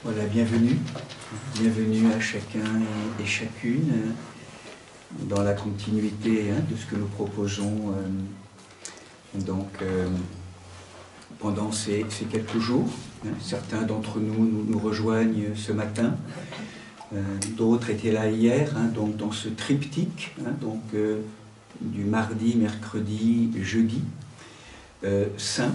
Voilà, bienvenue. Bienvenue à chacun et chacune dans la continuité de ce que nous proposons pendant ces quelques jours. Certains d'entre nous rejoignent ce matin, d'autres étaient là hier, donc dans ce triptyque, du mardi, mercredi, jeudi saint.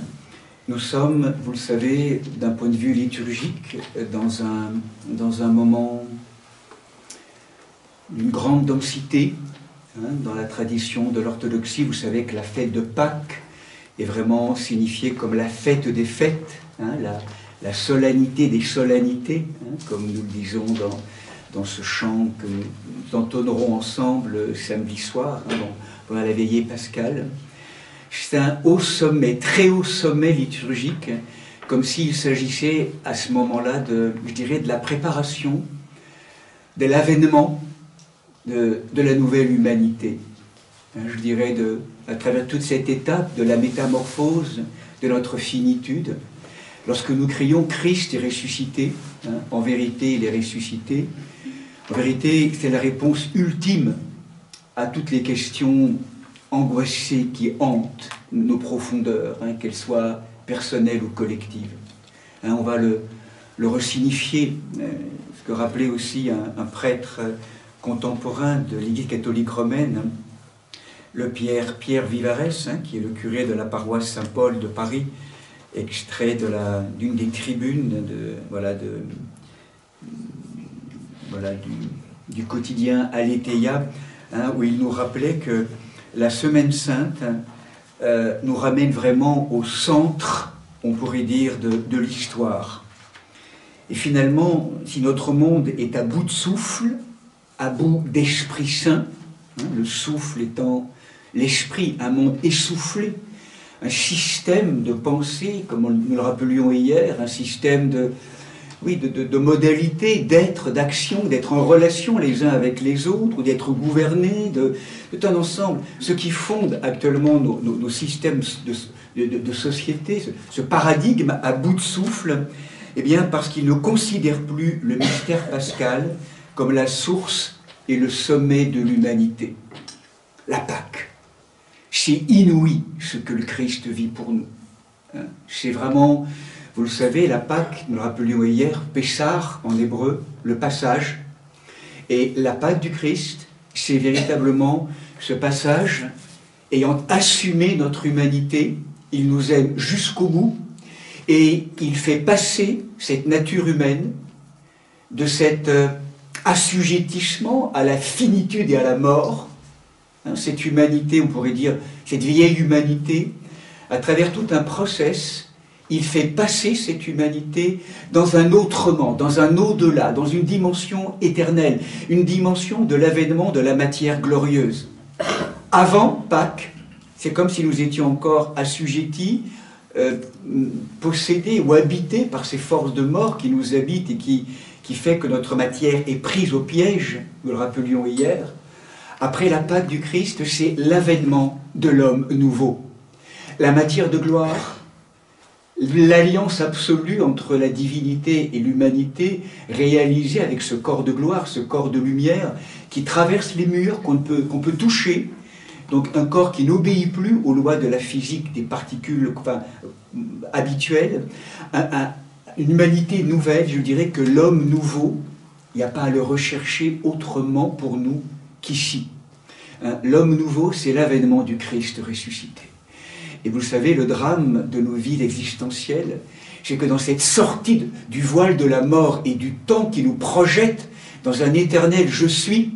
Nous sommes, vous le savez, d'un point de vue liturgique, dans un moment d'une grande densité. Dans la tradition de l'orthodoxie, vous savez que la fête de Pâques est vraiment signifiée comme la fête des fêtes, la solennité des solennités, comme nous le disons dans ce chant que nous entonnerons ensemble samedi soir, pendant la veillée pascale. C'est un haut sommet, très haut sommet liturgique, comme s'il s'agissait à ce moment-là, je dirais, de la préparation, de l'avènement de la nouvelle humanité. Je dirais, à travers toute cette étape de la métamorphose de notre finitude, lorsque nous crions « Christ est ressuscité », en vérité, il est ressuscité. En vérité, c'est la réponse ultime à toutes les questions angoissées qui hantent nos profondeurs, qu'elles soient personnelles ou collectives. On va le resignifier, ce que rappelait aussi un prêtre contemporain de l'Église catholique romaine, le Pierre Vivarès, qui est le curé de la paroisse Saint-Paul de Paris, extrait d'une des tribunes du quotidien Aletheia, où il nous rappelait que la Semaine Sainte nous ramène vraiment au centre, on pourrait dire, de l'histoire. Et finalement, si notre monde est à bout de souffle, à bout d'Esprit Saint, le souffle étant l'esprit, un monde essoufflé, un système de pensée, comme nous le rappelions hier, un système de modalités d'être, d'action, d'être en relation les uns avec les autres, ou d'être gouvernés, de un ensemble. Ce qui fonde actuellement nos systèmes de société, ce paradigme à bout de souffle, eh bien parce qu'il ne considère plus le mystère pascal comme la source et le sommet de l'humanité. La Pâque. C'est inouï ce que le Christ vit pour nous. C'est vraiment, vous le savez, la Pâque, nous le rappelions hier, Pessar en hébreu, le passage. Et la Pâque du Christ, c'est véritablement ce passage, ayant assumé notre humanité, il nous aime jusqu'au bout, et il fait passer cette nature humaine de cet assujettissement à la finitude et à la mort, cette humanité, on pourrait dire, cette vieille humanité, à travers tout un process, il fait passer cette humanité dans un autrement, dans un au-delà, dans une dimension éternelle, une dimension de l'avènement de la matière glorieuse. Avant Pâques, c'est comme si nous étions encore assujettis, possédés ou habités par ces forces de mort qui nous habitent et qui fait que notre matière est prise au piège, nous le rappelions hier. Après la Pâque du Christ, c'est l'avènement de l'homme nouveau. La matière de gloire, l'alliance absolue entre la divinité et l'humanité, réalisée avec ce corps de gloire, ce corps de lumière, qui traverse les murs, qu'on peut toucher. Donc un corps qui n'obéit plus aux lois de la physique, des particules habituelles. Une humanité nouvelle, je dirais que l'homme nouveau, il n'y a pas à le rechercher autrement pour nous qu'ici. L'homme nouveau, c'est l'avènement du Christ ressuscité. Et vous le savez, le drame de nos vies existentielles, c'est que dans cette sortie du voile de la mort et du temps qui nous projette dans un éternel « je suis »,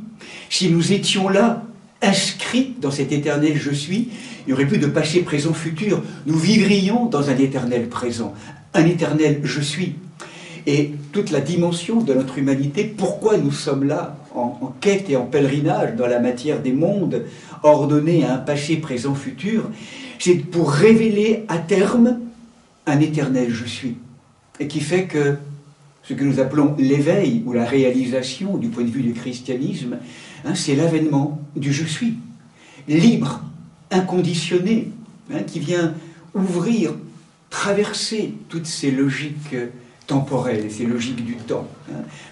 si nous étions là, inscrits dans cet éternel « je suis », il n'y aurait plus de passé, présent, futur. Nous vivrions dans un éternel présent, un éternel « je suis ». Et toute la dimension de notre humanité, pourquoi nous sommes là, en quête et en pèlerinage dans la matière des mondes, ordonnés à un passé, présent, futur, c'est pour révéler à terme un éternel « je suis ». Et qui fait que ce que nous appelons l'éveil ou la réalisation du point de vue du christianisme, c'est l'avènement du « je suis », libre, inconditionné, qui vient ouvrir, traverser toutes ces logiques temporelles, ces logiques du temps.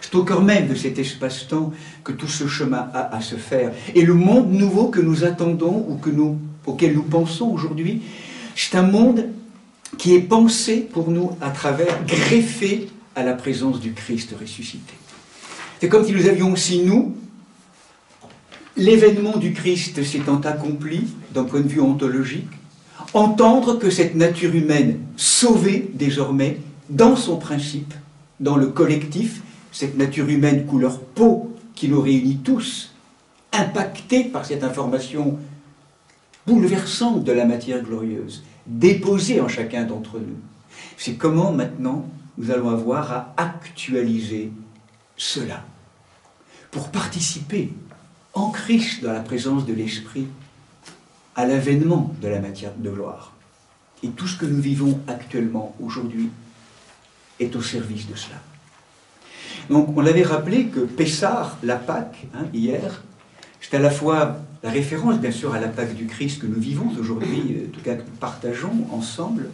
C'est au cœur même de cet espace-temps que tout ce chemin a à se faire. Et le monde nouveau que nous attendons ou auquel nous pensons aujourd'hui, c'est un monde qui est pensé pour nous à travers, greffé à la présence du Christ ressuscité. C'est comme si nous avions aussi, nous, l'événement du Christ s'étant accompli d'un point de vue ontologique, entendre que cette nature humaine sauvée désormais, dans son principe, dans le collectif, cette nature humaine couleur peau qui nous réunit tous, impactée par cette information bouleversante de la matière glorieuse, déposée en chacun d'entre nous. C'est comment maintenant nous allons avoir à actualiser cela pour participer en Christ, dans la présence de l'Esprit, à l'avènement de la matière de gloire. Et tout ce que nous vivons actuellement, aujourd'hui, est au service de cela. Donc, on l'avait rappelé que Pessah, la Pâque, hier, c'est à la fois la référence, bien sûr, à la Pâque du Christ que nous vivons aujourd'hui, en tout cas que nous partageons ensemble.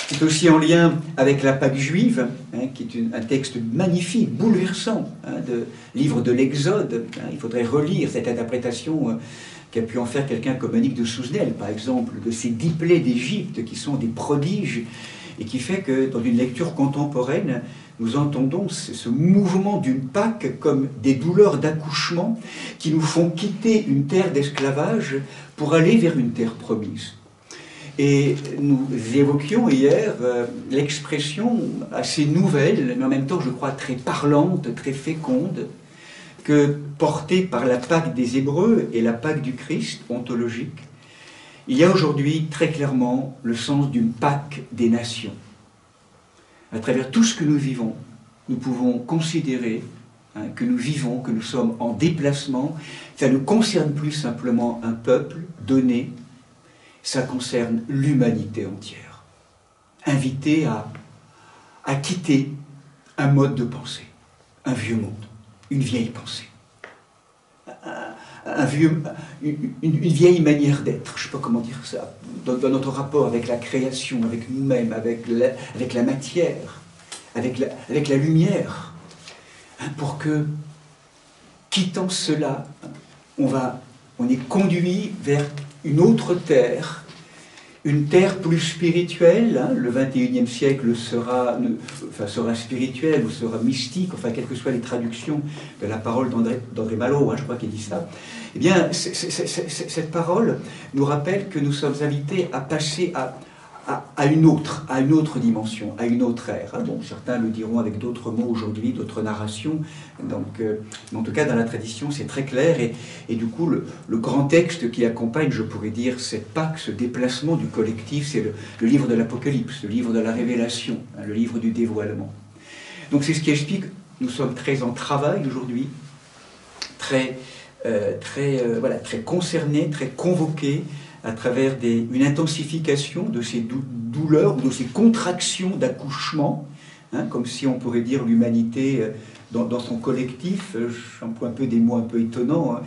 C'est aussi en lien avec la Pâque juive, qui est un texte magnifique, bouleversant, de livre de l'Exode. Il faudrait relire cette interprétation qu'a pu en faire quelqu'un comme Monique de Souzenel, par exemple, de ces 10 plaies d'Égypte qui sont des prodiges, et qui fait que dans une lecture contemporaine, nous entendons ce mouvement d'une Pâque comme des douleurs d'accouchement qui nous font quitter une terre d'esclavage pour aller vers une terre promise. Et nous évoquions hier l'expression assez nouvelle, mais en même temps, je crois, très parlante, très féconde, que portée par la Pâque des Hébreux et la Pâque du Christ, ontologique, il y a aujourd'hui très clairement le sens d'une Pâque des nations. À travers tout ce que nous vivons, nous pouvons considérer que nous vivons, que nous sommes en déplacement. Ça ne concerne plus simplement un peuple donné, ça concerne l'humanité entière. Invité à quitter un mode de pensée, un vieux monde, une vieille pensée, une vieille manière d'être, je ne sais pas comment dire ça, dans notre rapport avec la création, avec nous-mêmes, avec la matière, avec la lumière, pour que, quittant cela, on est conduit vers une autre terre, une terre plus spirituelle. Le 21e siècle sera spirituel ou sera mystique, enfin, quelles que soient les traductions de la parole d'André Malraux, je crois qu'il dit ça. Eh bien, cette parole nous rappelle que nous sommes invités à passer à une autre dimension, à une autre ère. Bon, certains le diront avec d'autres mots aujourd'hui, d'autres narrations. Donc, en tout cas, dans la tradition, c'est très clair. Et du coup, le grand texte qui accompagne, je pourrais dire, cette Pâque, ce déplacement du collectif, c'est le livre de l'Apocalypse, le livre de la Révélation, le livre du dévoilement. Donc, c'est ce qui explique que nous sommes très en travail aujourd'hui, très concernés, très convoqués, à travers une intensification de ces douleurs, de ces contractions d'accouchement, comme si on pourrait dire l'humanité dans son collectif. J'emploie un peu des mots un peu étonnants,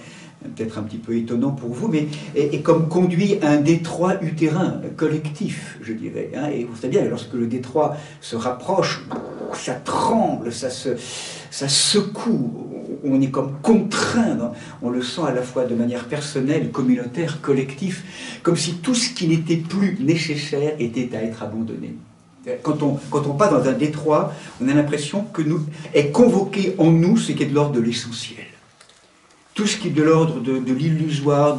peut-être un petit peu étonnants pour vous, mais et comme conduit à un détroit utérin collectif, je dirais. Et vous savez bien, lorsque le détroit se rapproche, ça tremble, ça secoue, on est comme contraint, on le sent à la fois de manière personnelle, communautaire, collectif, comme si tout ce qui n'était plus nécessaire était à être abandonné. Quand on passe dans un détroit, on a l'impression que est convoqué en nous ce qui est de l'ordre de l'essentiel. Tout ce qui est de l'ordre de l'illusoire,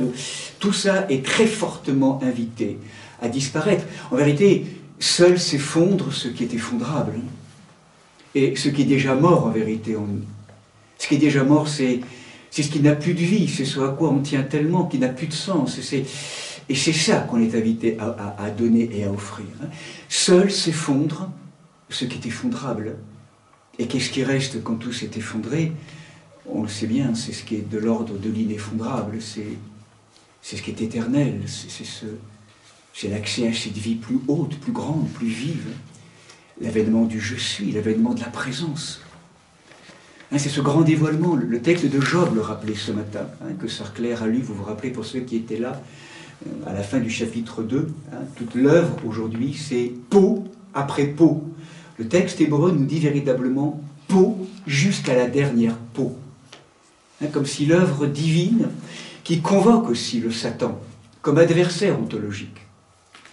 tout ça est très fortement invité à disparaître. En vérité, seul s'effondre ce qui est effondrable. Et ce qui est déjà mort, en vérité, en nous. Ce qui est déjà mort, c'est ce qui n'a plus de vie, c'est ce à quoi on tient tellement, qui n'a plus de sens. Et c'est ça qu'on est invité à donner et à offrir. Seul s'effondre ce qui est effondrable. Et qu'est-ce qui reste quand tout s'est effondré? On le sait bien, c'est ce qui est de l'ordre de l'ineffondrable, c'est ce qui est éternel, c'est l'accès à cette vie plus haute, plus grande, plus vive. L'avènement du je suis, l'avènement de la présence. C'est ce grand dévoilement. Le texte de Job le rappelait ce matin, que Sœur Claire a lu, vous vous rappelez pour ceux qui étaient là, à la fin du chapitre 2. Toute l'œuvre aujourd'hui, c'est peau après peau. Le texte hébreu nous dit véritablement peau jusqu'à la dernière peau. Comme si l'œuvre divine, qui convoque aussi le Satan comme adversaire ontologique.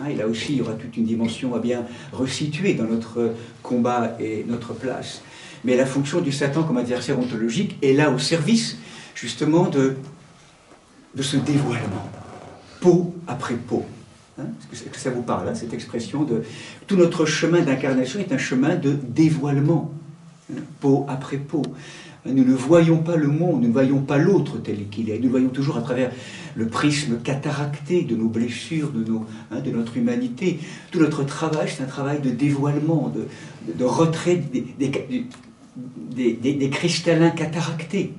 Et là aussi, il y aura toute une dimension à bien resituer dans notre combat et notre place. Mais la fonction du Satan comme adversaire ontologique est là au service, justement, de ce dévoilement. Peau après peau. Est-ce que ça vous parle, cette expression de... Tout notre chemin d'incarnation est un chemin de dévoilement. Peau après peau. Nous ne voyons pas le monde, nous ne voyons pas l'autre tel qu'il est. Nous le voyons toujours à travers le prisme cataracté de nos blessures, de notre humanité. Tout notre travail, c'est un travail de dévoilement, de retrait des cristallins cataractés,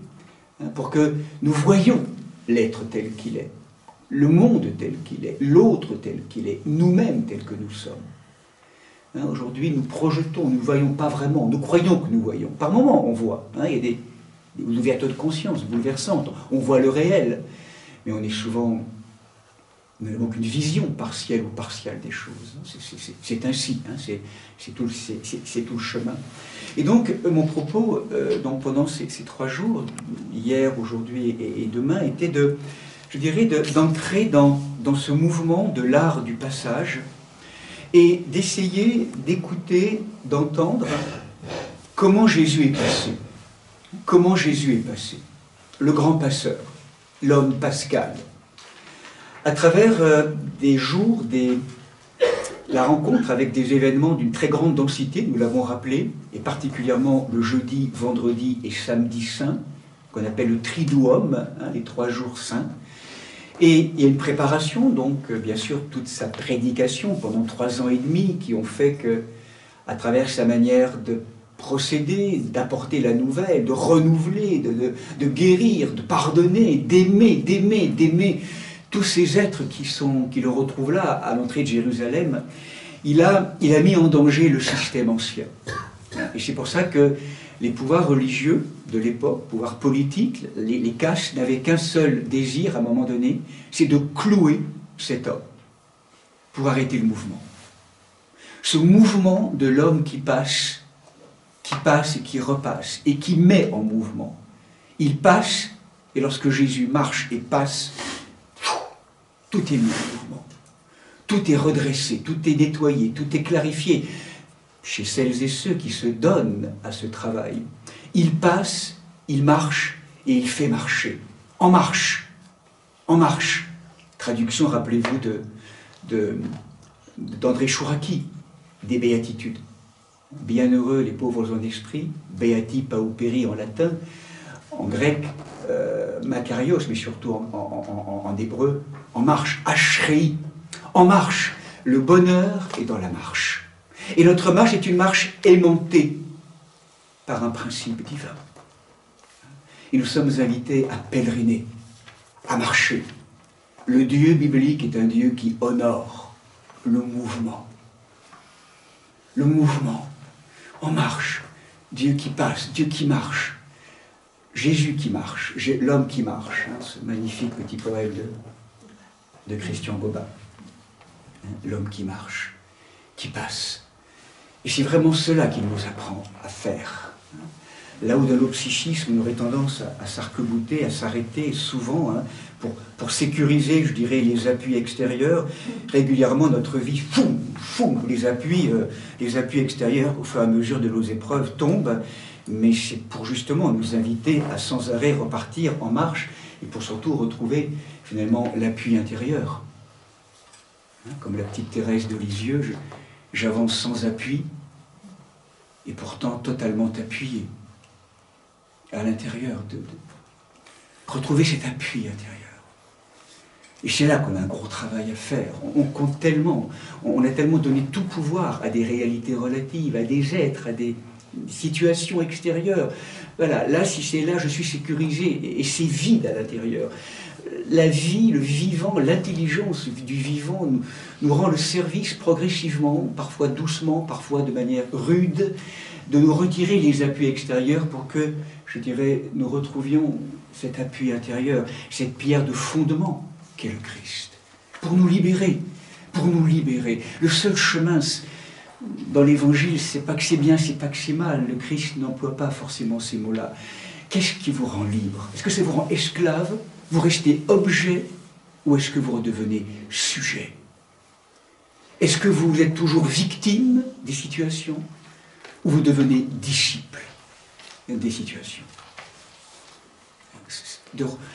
pour que nous voyions l'être tel qu'il est, le monde tel qu'il est, l'autre tel qu'il est, nous-mêmes tels que nous sommes. Aujourd'hui, nous projetons, nous ne voyons pas vraiment, nous croyons que nous voyons. Par moments, on voit. Il y a des ouvertures de conscience bouleversantes. On voit le réel, mais on est souvent... Nous n'avons qu'une vision partielle ou partiale des choses. C'est ainsi, c'est tout le chemin. Et donc, mon propos, pendant ces 3 jours, hier, aujourd'hui et demain, était d'entrer dans ce mouvement de l'art du passage, et d'essayer d'écouter, d'entendre comment Jésus est passé. Comment Jésus est passé. Le grand passeur, l'homme pascal. À travers des jours, la rencontre avec des événements d'une très grande densité, nous l'avons rappelé, et particulièrement le jeudi, vendredi et samedi saint, qu'on appelle le Triduum, les 3 jours saints. Et il y a une préparation, donc bien sûr toute sa prédication pendant 3 ans et demi, qui ont fait que, à travers sa manière de procéder, d'apporter la nouvelle, de renouveler, de guérir, de pardonner, d'aimer tous ces êtres qui le retrouvent là, à l'entrée de Jérusalem, il a mis en danger le système ancien. Et c'est pour ça que les pouvoirs religieux de l'époque, pouvoirs politiques, les castes n'avaient qu'un seul désir à un moment donné, c'est de clouer cet homme pour arrêter le mouvement. Ce mouvement de l'homme qui passe et qui repasse et qui met en mouvement. Il passe, et lorsque Jésus marche et passe, tout est mis en mouvement. Tout est redressé, tout est nettoyé, tout est clarifié. Chez celles et ceux qui se donnent à ce travail, il passe, il marche et il fait marcher. En marche. En marche. Traduction, rappelez-vous, d'André Chouraki, des Béatitudes. Bienheureux les pauvres en esprit, Beati pauperi en latin, en grec, Makarios, mais surtout en hébreu, en marche, Ashrei, en marche. Le bonheur est dans la marche. Et notre marche est une marche aimantée par un principe divin. Et nous sommes invités à pèleriner, à marcher. Le Dieu biblique est un Dieu qui honore le mouvement. Le mouvement, en marche. Dieu qui passe, Dieu qui marche. Jésus qui marche, l'homme qui marche. Ce magnifique petit poème de Christian Gobain. L'homme qui marche, qui passe. Et c'est vraiment cela qu'il nous apprend à faire. Là où dans nos psychismes, on aurait tendance à s'arc-bouter, à s'arrêter souvent, pour sécuriser, je dirais, les appuis extérieurs, régulièrement notre vie, les appuis extérieurs, au fur et à mesure de nos épreuves, tombent, mais c'est pour justement nous inviter à sans arrêt repartir en marche, et pour surtout retrouver finalement l'appui intérieur. Comme la petite Thérèse de Lisieux, j'avance sans appui, et pourtant totalement appuyé à l'intérieur, retrouver cet appui intérieur. Et c'est là qu'on a un gros travail à faire. On compte tellement, on a tellement donné tout pouvoir à des réalités relatives, à des êtres, à des situations extérieures. Voilà, là, si c'est là, je suis sécurisé, et c'est vide à l'intérieur. La vie, le vivant, l'intelligence du vivant nous rend le service progressivement, parfois doucement, parfois de manière rude, de nous retirer les appuis extérieurs pour que, je dirais, nous retrouvions cet appui intérieur, cette pierre de fondement qu'est le Christ, pour nous libérer, pour nous libérer. Le seul chemin dans l'Évangile, c'est pas que c'est bien, c'est pas que c'est mal. Le Christ n'emploie pas forcément ces mots-là. Qu'est-ce qui vous rend libre? Est-ce que ça vous rend esclave? Vous restez objet? Ou est-ce que vous redevenez sujet? Est-ce que vous êtes toujours victime des situations? Ou vous devenez disciple des situations?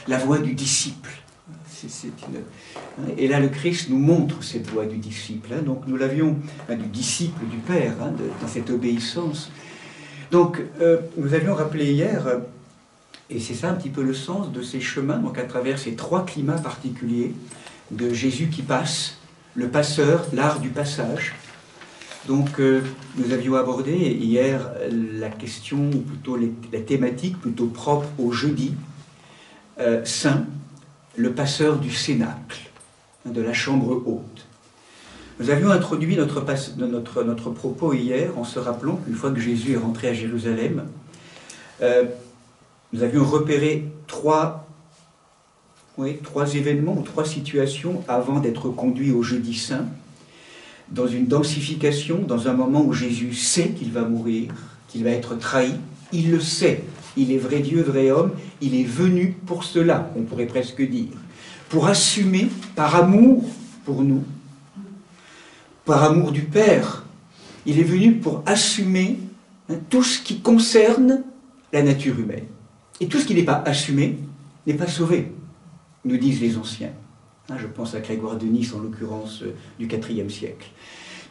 La voie du disciple. Et là, le Christ nous montre cette voie du disciple. Donc, nous l'avions, du disciple du Père, dans cette obéissance. Donc, nous avions rappelé hier, et c'est ça un petit peu le sens de ces chemins, donc à travers ces trois climats particuliers de Jésus qui passe, le passeur, l'art du passage. Donc, nous avions abordé hier la question, ou plutôt la thématique plutôt propre au jeudi saint, le passeur du cénacle, de la chambre haute. Nous avions introduit notre propos hier en se rappelant qu'une fois que Jésus est rentré à Jérusalem, nous avions repéré trois événements ou trois situations avant d'être conduit au jeudi saint, dans une densification, dans un moment où Jésus sait qu'il va mourir, qu'il va être trahi. Il le sait. Il est vrai Dieu, vrai homme. Il est venu pour cela, on pourrait presque dire. Pour assumer, par amour pour nous, par amour du Père, il est venu pour assumer tout ce qui concerne la nature humaine. Et tout ce qui n'est pas assumé n'est pas sauvé, nous disent les anciens. Je pense à Grégoire de Nice, en l'occurrence du IVe siècle.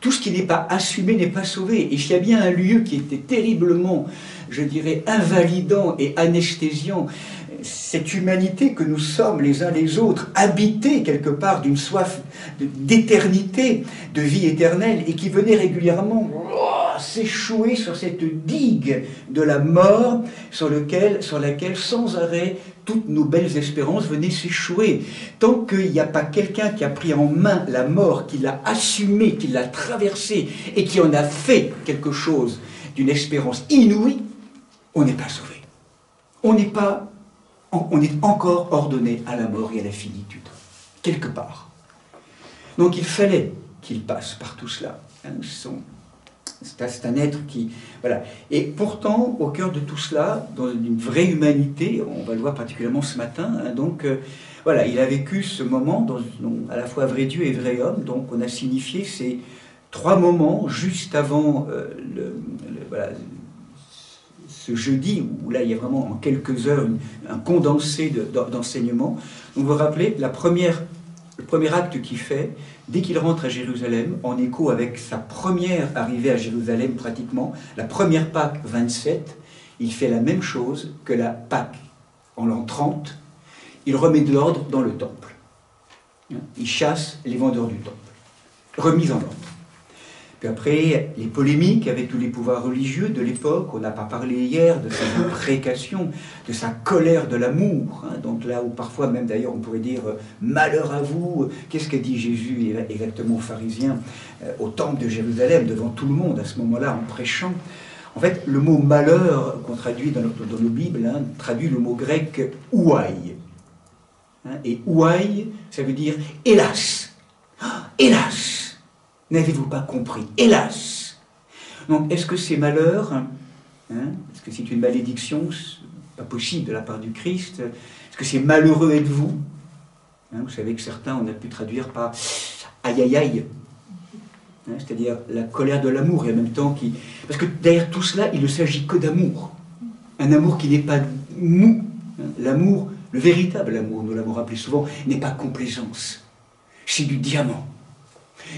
Tout ce qui n'est pas assumé n'est pas sauvé. Et s'il y a bien un lieu qui était terriblement, je dirais, invalidant et anesthésiant, cette humanité que nous sommes les uns les autres, habités quelque part d'une soif d'éternité, de vie éternelle, et qui venait régulièrement s'échouer sur cette digue de la mort sur laquelle sans arrêt toutes nos belles espérances venaient s'échouer. Tant qu'il n'y a pas quelqu'un qui a pris en main la mort, qui l'a assumée, qui l'a traversée et qui en a fait quelque chose d'une espérance inouïe, on n'est pas sauvé. On est encore ordonné à la mort et à la finitude, quelque part. Donc il fallait qu'il passe par tout cela. C'est un être qui... Voilà. Et pourtant, au cœur de tout cela, dans une vraie humanité, on va le voir particulièrement ce matin, voilà, il a vécu ce moment, à la fois vrai Dieu et vrai homme, donc on a signifié ces trois moments juste avant ce jeudi, où là il y a vraiment en quelques heures un condensé d'enseignements. Donc vous vous rappelez, le premier acte qu'il fait, dès qu'il rentre à Jérusalem, en écho avec sa première arrivée à Jérusalem pratiquement, la première Pâque 27, il fait la même chose que la Pâque en l'an 30, il remet de l'ordre dans le temple. Il chasse les vendeurs du temple. Remise en ordre. Puis après, les polémiques avec tous les pouvoirs religieux de l'époque, on n'a pas parlé hier de ses imprécations, de sa colère de l'amour, donc là où parfois même d'ailleurs on pourrait dire « malheur à vous », qu'est-ce qu'a dit Jésus exactement aux pharisiens au temple de Jérusalem, devant tout le monde à ce moment-là, en prêchant. En fait, le mot « malheur » qu'on traduit dans nos Bibles, traduit le mot grec « ouaï ». Et « ouaï », ça veut dire « hélas ». Hélas. N'avez-vous pas compris? Hélas! Donc, est-ce que ces malheurs, est-ce que c'est une malédiction? Pas possible de la part du Christ. Est-ce que c'est malheureux êtes-vous? Vous savez que certains, on a pu traduire par aïe aïe aïe. C'est-à-dire la colère de l'amour, et en même temps qui... Parce que derrière tout cela, il ne s'agit que d'amour. Un amour qui n'est pas mou. L'amour, le véritable amour, nous l'avons rappelé souvent, n'est pas complaisance. C'est du diamant.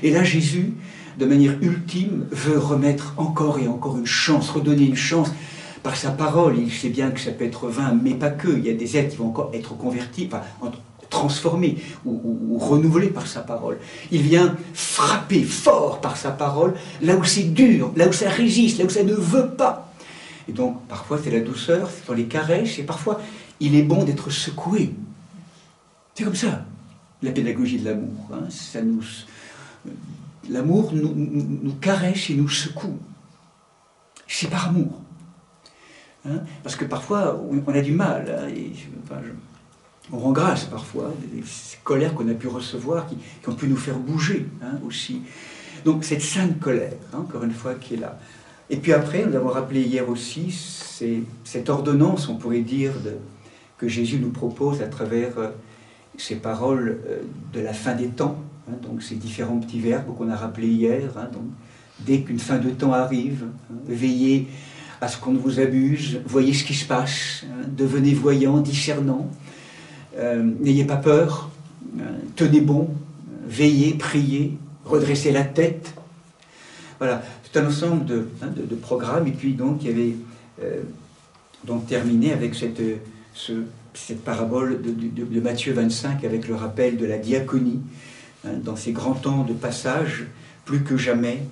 Et là, Jésus, de manière ultime, veut remettre encore et encore une chance, redonner une chance par sa parole. Il sait bien que ça peut être vain, mais pas que. Il y a des êtres qui vont encore être convertis, enfin, transformés ou renouvelés par sa parole. Il vient frapper fort par sa parole, là où c'est dur, là où ça résiste, là où ça ne veut pas. Et donc, parfois, c'est la douceur, c'est les caresses, et parfois, il est bon d'être secoué. C'est comme ça, la pédagogie de l'amour. Hein, l'amour nous caresse et nous secoue. C'est par amour. Hein, parce que parfois, on a du mal. Hein, on rend grâce parfois des colères qu'on a pu recevoir, qui ont pu nous faire bouger aussi. Donc cette sainte colère, encore une fois, qui est là. Et puis après, nous l'avons rappelé hier aussi, c'est cette ordonnance, on pourrait dire, que Jésus nous propose à travers ces paroles de la fin des temps. Donc ces différents petits verbes qu'on a rappelés hier. Donc, dès qu'une fin de temps arrive, veillez à ce qu'on ne vous abuse, voyez ce qui se passe, devenez voyant, discernant, n'ayez pas peur, tenez bon, veillez, priez, redressez la tête. Voilà, c'est un ensemble de programmes. Et puis donc il y avait donc terminé avec cette parabole de Matthieu 25 avec le rappel de la diaconie, dans ces grands temps de passage, plus que jamais,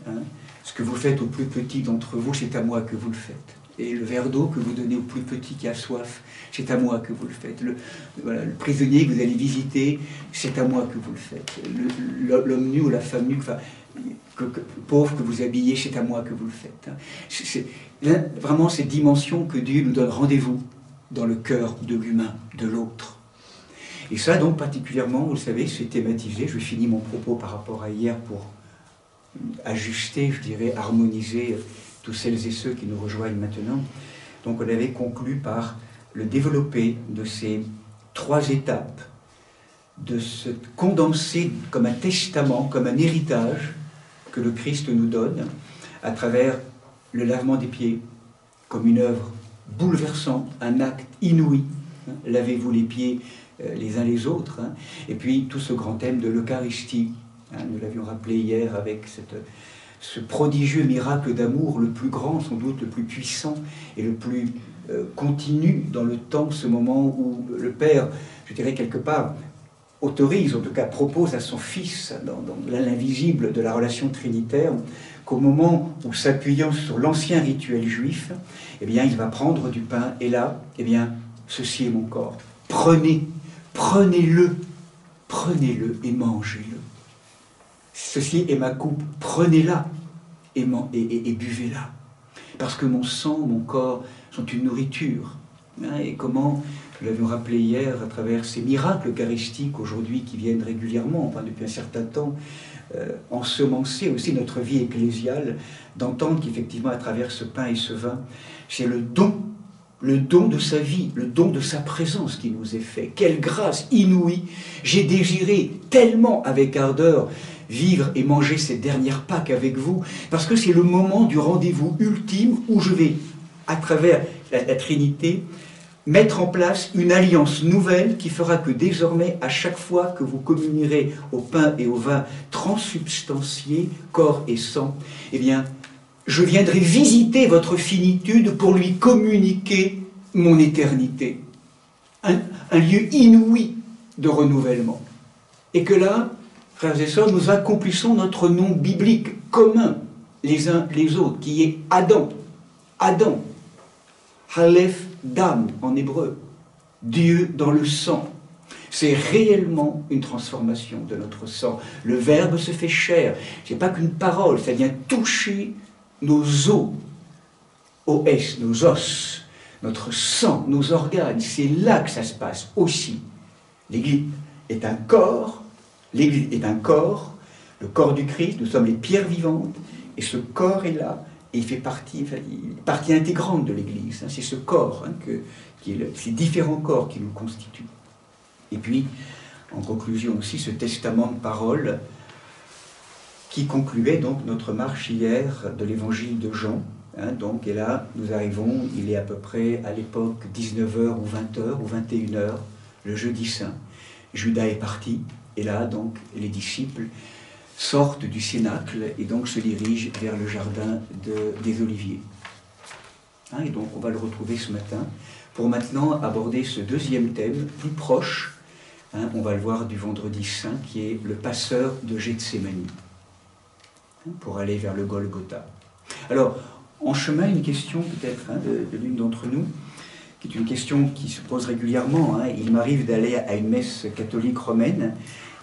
ce que vous faites au plus petit d'entre vous, c'est à moi que vous le faites. Et le verre d'eau que vous donnez au plus petit qui a soif, c'est à moi que vous le faites. Le prisonnier que vous allez visiter, c'est à moi que vous le faites. L'homme nu ou la femme nue, pauvre que vous habillez, c'est à moi que vous le faites. C'est vraiment cette dimension que Dieu nous donne rendez-vous dans le cœur de l'humain, de l'autre. Et ça, donc, particulièrement, vous le savez, c'est thématisé. Je finis mon propos par rapport à hier pour ajuster, je dirais, harmoniser tous celles et ceux qui nous rejoignent maintenant. Donc, on avait conclu par le développer de ces 3 étapes, de se condenser comme un testament, comme un héritage que le Christ nous donne à travers le lavement des pieds, comme une œuvre bouleversante, un acte inouï. Lavez-vous les pieds les uns les autres. Et puis tout ce grand thème de l'Eucharistie. Nous l'avions rappelé hier avec ce prodigieux miracle d'amour, le plus grand, sans doute le plus puissant et le plus continu dans le temps, ce moment où le Père, je dirais quelque part, autorise, en tout cas propose à son Fils, dans l'invisible de la relation trinitaire, qu'au moment où, s'appuyant sur l'ancien rituel juif, eh bien, il va prendre du pain, et là, eh bien, ceci est mon corps. Prenez-le et mangez-le. Ceci est ma coupe, prenez-la et buvez-la. Parce que mon sang, mon corps sont une nourriture. Et comment, nous l'avions rappelé hier, à travers ces miracles eucharistiques aujourd'hui qui viennent régulièrement, enfin depuis un certain temps, ensemencer aussi notre vie ecclésiale, d'entendre qu'effectivement à travers ce pain et ce vin, c'est le don de sa vie, le don de sa présence qui nous est fait. Quelle grâce inouïe! J'ai désiré tellement avec ardeur vivre et manger cette dernière Pâques avec vous, parce que c'est le moment du rendez-vous ultime où je vais, à travers la Trinité, mettre en place une alliance nouvelle qui fera que désormais, à chaque fois que vous communierez au pain et au vin transubstantiés, corps et sang, eh bien, je viendrai visiter votre finitude pour lui communiquer mon éternité. Un lieu inouï de renouvellement. Et que là, frères et sœurs, nous accomplissons notre nom biblique commun les uns les autres, qui est Adam. Adam. Aleph Dam en hébreu. Dieu dans le sang. C'est réellement une transformation de notre sang. Le Verbe se fait chair. Ce n'est pas qu'une parole, ça vient toucher nos os, nos os, notre sang, nos organes. C'est là que ça se passe aussi. L'Église est un corps, l'Église est un corps, le corps du Christ, nous sommes les pierres vivantes, et ce corps est là, et il fait partie intégrante de l'Église. C'est ce corps, ces différents corps qui nous constituent. Et puis, en conclusion aussi, ce testament de parole qui concluait donc notre marche hier de l'évangile de Jean. Donc, et là, nous arrivons, il est à peu près à l'époque 19h ou 20h ou 21h, le jeudi saint. Judas est parti, et là, donc, les disciples sortent du cénacle et donc se dirigent vers le jardin des Oliviers. Et donc on va le retrouver ce matin pour maintenant aborder ce deuxième thème plus proche, on va le voir du vendredi saint, qui est le passeur de Gethsémani, pour aller vers le Golgotha. Alors, en chemin, une question peut-être de l'une d'entre nous, qui est une question qui se pose régulièrement. Il m'arrive d'aller à une messe catholique romaine,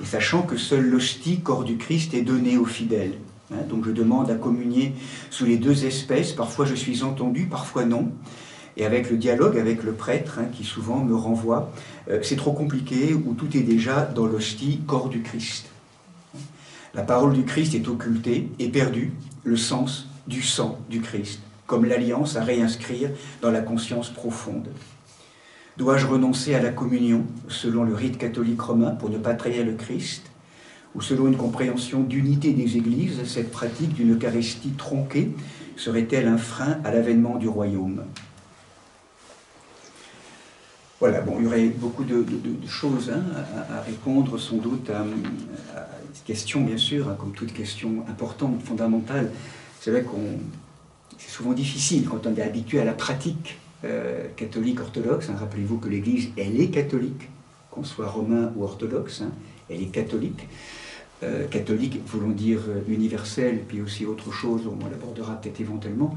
et sachant que seule l'hostie, corps du Christ, est donnée aux fidèles. Donc je demande à communier sous les deux espèces, parfois je suis entendu, parfois non. Et avec le dialogue avec le prêtre, qui souvent me renvoie, c'est trop compliqué, ou tout est déjà dans l'hostie, corps du Christ. La parole du Christ est occultée et perdue, le sens du sang du Christ, comme l'alliance à réinscrire dans la conscience profonde. Dois-je renoncer à la communion, selon le rite catholique romain, pour ne pas trahir le Christ, ou selon une compréhension d'unité des églises, cette pratique d'une Eucharistie tronquée serait-elle un frein à l'avènement du royaume ? Voilà, bon, il y aurait beaucoup de choses à répondre sans doute à cette question, bien sûr, comme toute question importante, fondamentale. C'est vrai c'est souvent difficile quand on est habitué à la pratique catholique orthodoxe. Rappelez-vous que l'Église, elle est catholique, qu'on soit romain ou orthodoxe, elle est catholique. Catholique, voulons dire universelle, puis aussi autre chose, on l'abordera peut-être éventuellement.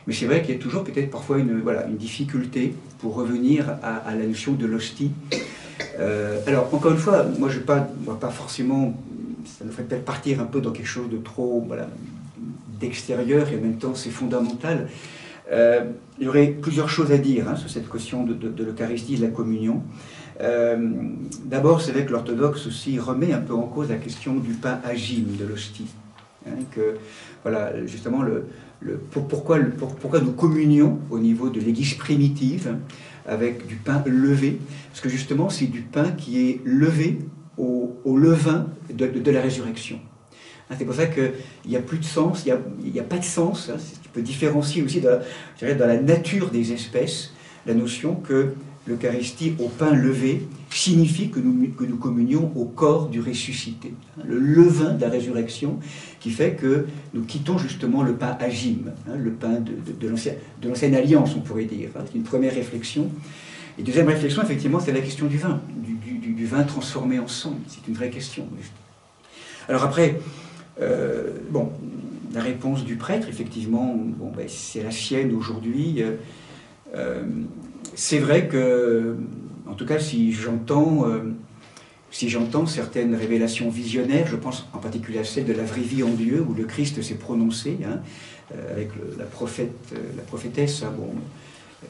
Mais c'est vrai qu'il y a toujours peut-être parfois une difficulté pour revenir à la notion de l'hostie. Alors, encore une fois, moi je ne vais pas forcément, ça nous ferait peut-être partir un peu dans quelque chose de trop d'extérieur, et en même temps c'est fondamental. Il y aurait plusieurs choses à dire sur cette question de l'Eucharistie, de la communion. D'abord, c'est vrai que l'orthodoxe aussi remet un peu en cause la question du pain agime, de l'hostie. Que, voilà, justement, pourquoi nous communions au niveau de l'Église primitive avec du pain levé? Parce que justement, c'est du pain qui est levé au levain de la résurrection. C'est pour ça qu'il n'y a plus de sens, il n'y a pas de sens. Tu peux différencier aussi dans la nature des espèces la notion que l'Eucharistie au pain levé signifie que nous communions au corps du ressuscité. Le levain de la résurrection qui fait que nous quittons justement le pain agime, le pain de l'ancienne alliance, on pourrait dire. C'est une première réflexion. Et deuxième réflexion, effectivement, c'est la question du vin, du vin transformé en sang. C'est une vraie question. Alors après, la réponse du prêtre, effectivement, c'est la sienne aujourd'hui. C'est vrai que, en tout cas, si j'entends certaines révélations visionnaires, je pense en particulier à celle de la vraie vie en Dieu, où le Christ s'est prononcé, avec la prophétesse,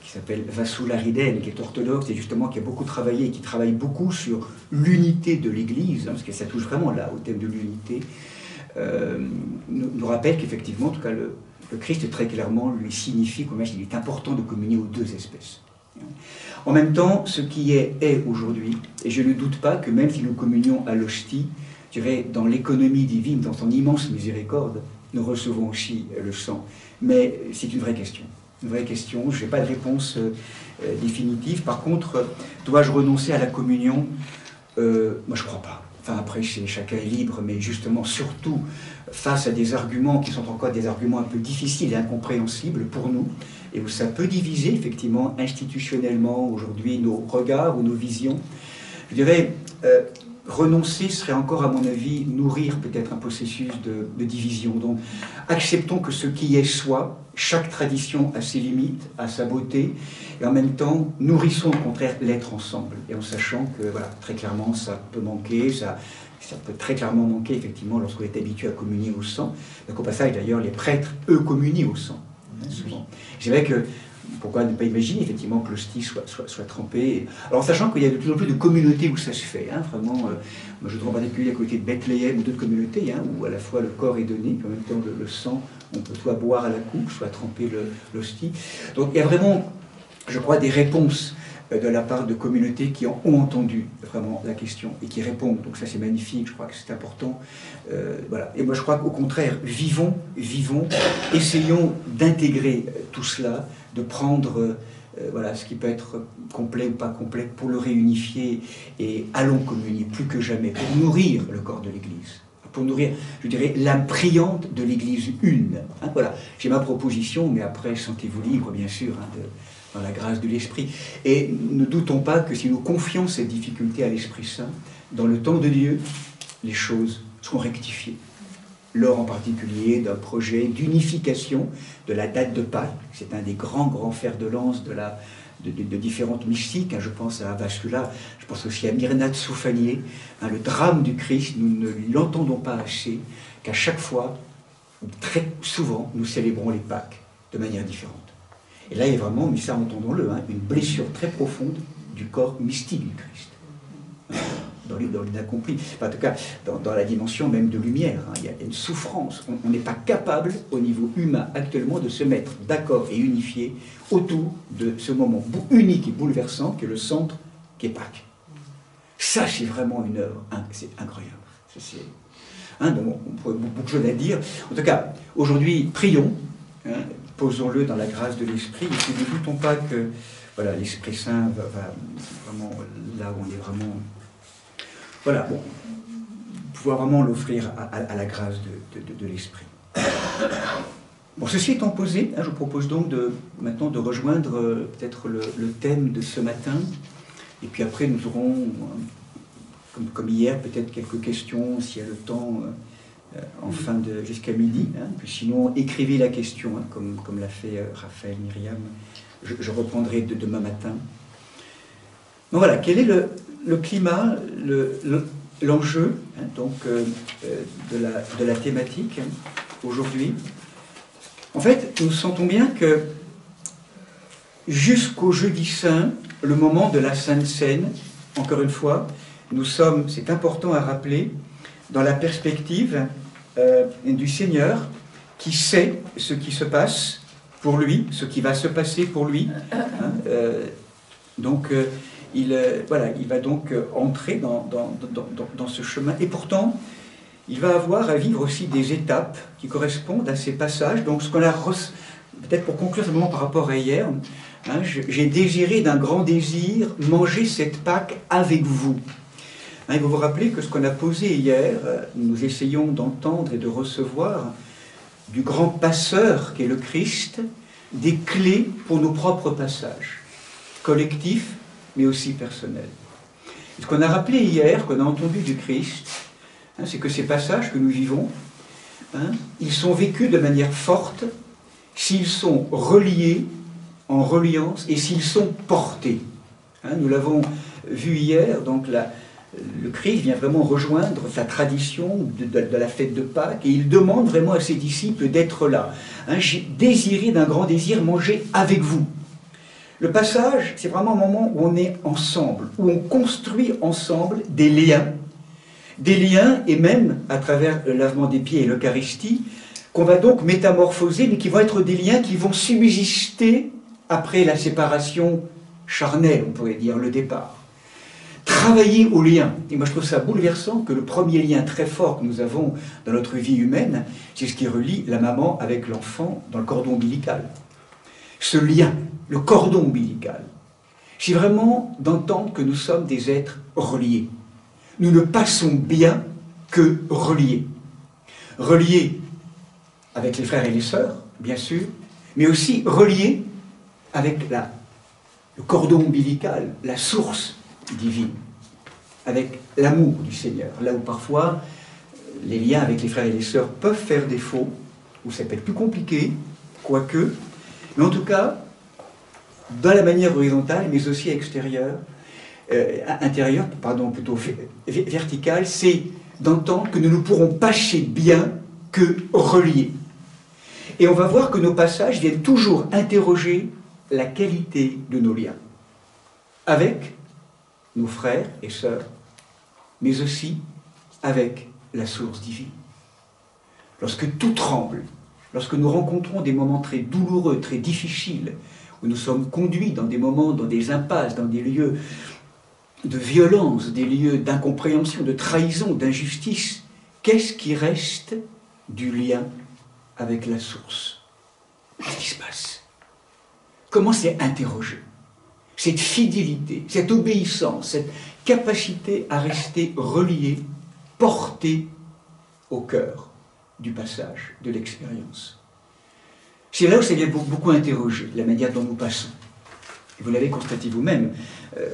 qui s'appelle Vassula Riden, qui est orthodoxe et justement qui a beaucoup travaillé et qui travaille beaucoup sur l'unité de l'Église, parce que ça touche vraiment là au thème de l'unité. Nous rappelle qu'effectivement, en tout cas, le Christ très clairement lui signifie qu'il est important de communier aux deux espèces. En même temps, ce qui est aujourd'hui, et je ne doute pas que même si nous communions à l'hostie, je dirais dans l'économie divine, dans son immense miséricorde, nous recevons aussi le sang. Mais c'est une vraie question. Une vraie question, je n'ai pas de réponse définitive. Par contre, dois-je renoncer à la communion? Moi, je ne crois pas. Enfin, après, chacun est libre, mais justement, surtout, face à des arguments qui sont encore des arguments un peu difficiles et incompréhensibles pour nous, et où ça peut diviser, effectivement, institutionnellement, aujourd'hui, nos regards ou nos visions. Je dirais, renoncer serait encore, à mon avis, nourrir peut-être un processus de division. Donc, acceptons que ce qui est soit, chaque tradition a ses limites, a sa beauté, et en même temps, nourrissons au contraire l'être ensemble, et en sachant que, très clairement, ça peut manquer, ça peut très clairement manquer, effectivement, lorsqu'on est habitué à communier au sang. Donc, au passage, d'ailleurs, les prêtres, eux, communient au sang, souvent. C'est vrai que, pourquoi ne pas imaginer, effectivement, que l'hostie soit trempée. Alors, en sachant qu'il y a de plus en plus de communautés où ça se fait, vraiment, moi, je trouve en particulier à côté de Bethléem ou d'autres communautés, où à la fois le corps est donné, puis en même temps, le sang, on peut soit boire à la coupe, soit tremper l'hostie. Donc, il y a vraiment, je crois, des réponses de la part de communautés qui ont entendu vraiment la question et qui répondent. Donc ça, c'est magnifique, je crois que c'est important. Et moi, je crois qu'au contraire, vivons, essayons d'intégrer tout cela, de prendre ce qui peut être complet ou pas complet pour le réunifier, et allons communier plus que jamais pour nourrir le corps de l'Église. pour nourrir, je dirais, l'âme priante de l'Église une. Hein, voilà, j'ai ma proposition, mais après, sentez-vous libre, bien sûr, hein, dans la grâce de l'Esprit. Et ne doutons pas que si nous confions cette difficulté à l'Esprit Saint, dans le temps de Dieu, les choses seront rectifiées. Lors en particulier d'un projet d'unification de la date de Pâques, c'est un des grands fers de lance de différentes mystiques, hein, je pense à Avascula, je pense aussi à Myrna de Soufanier, hein, le drame du Christ, nous ne l'entendons pas assez, qu'à chaque fois, très souvent, nous célébrons les Pâques de manière différente. Et là, il y a vraiment, mais ça entendons-le, hein, une blessure très profonde du corps mystique du Christ. Dans l'inaccompli, en tout cas dans la dimension même de lumière, hein, il y a une souffrance. On n'est pas capable au niveau humain actuellement de se mettre d'accord et unifié autour de ce moment unique et bouleversant qui est le centre, qui est Pâques. Ça, c'est vraiment une œuvre, hein, c'est incroyable. Hein, donc on pourrait beaucoup de choses à dire. En tout cas, aujourd'hui, prions, hein, posons-le dans la grâce de l'Esprit, et puis ne doutons pas que voilà, l'Esprit Saint va vraiment là où on est vraiment. Voilà, bon, pouvoir vraiment l'offrir à la grâce de l'Esprit. Bon, ceci étant posé, hein, je vous propose donc maintenant de rejoindre peut-être le thème de ce matin, et puis après nous aurons, comme hier, peut-être quelques questions, s'il y a le temps, jusqu'à midi, hein, puis sinon écrivez la question, hein, comme l'a fait Raphaël, Myriam, je reprendrai demain matin. Donc voilà, quel est le climat, l'enjeu hein, donc, de la thématique hein, aujourd'hui. En fait, nous sentons bien que jusqu'au Jeudi Saint, le moment de la Sainte Seine, encore une fois, nous sommes, c'est important à rappeler, dans la perspective du Seigneur qui sait ce qui se passe pour lui, ce qui va se passer pour lui. Hein, il va donc entrer dans ce chemin. Et pourtant, il va avoir à vivre aussi des étapes qui correspondent à ces passages. Donc, ce qu'on a peut-être pour conclure simplement par rapport à hier, hein, j'ai désiré d'un grand désir manger cette Pâque avec vous. Hein, vous vous rappelez que ce qu'on a posé hier, nous essayons d'entendre et de recevoir du grand passeur qui est le Christ, des clés pour nos propres passages, collectifs, mais aussi personnel. Ce qu'on a rappelé hier, qu'on a entendu du Christ, hein, c'est que ces passages que nous vivons, hein, ils sont vécus de manière forte s'ils sont reliés en reliance et s'ils sont portés. Hein, nous l'avons vu hier, donc le Christ vient vraiment rejoindre sa tradition de la fête de Pâques et il demande vraiment à ses disciples d'être là. Hein, j'ai désiré d'un grand désir manger avec vous. Le passage, c'est vraiment un moment où on est ensemble, où on construit ensemble des liens et même à travers le lavement des pieds et l'Eucharistie, qu'on va donc métamorphoser, mais qui vont être des liens qui vont subsister après la séparation charnelle, on pourrait dire, le départ. Travailler au lien. Et moi je trouve ça bouleversant que le premier lien très fort que nous avons dans notre vie humaine, c'est ce qui relie la maman avec l'enfant dans le cordon ombilical. Ce lien, le cordon ombilical, c'est vraiment d'entendre que nous sommes des êtres reliés. Nous ne passons bien que reliés. Reliés avec les frères et les sœurs, bien sûr, mais aussi reliés avec le cordon ombilical, la source divine, avec l'amour du Seigneur. Là où parfois les liens avec les frères et les sœurs peuvent faire défaut, où ça peut être plus compliqué, quoique, mais en tout cas, dans la manière horizontale, mais aussi extérieure, plutôt verticale, c'est d'entendre que nous ne pourrons passer bien que reliés. Et on va voir que nos passages viennent toujours interroger la qualité de nos liens avec nos frères et sœurs, mais aussi avec la source divine. Lorsque tout tremble, lorsque nous rencontrons des moments très douloureux, très difficiles, où nous sommes conduits dans des moments, dans des impasses, dans des lieux de violence, des lieux d'incompréhension, de trahison, d'injustice, qu'est-ce qui reste du lien avec la source? Qu'est-ce qui se passe? Comment c'est interrogé? Cette fidélité, cette obéissance, cette capacité à rester relié, porté au cœur du passage, de l'expérience. C'est là où ça vient beaucoup interroger, la manière dont nous passons. Vous l'avez constaté vous-même,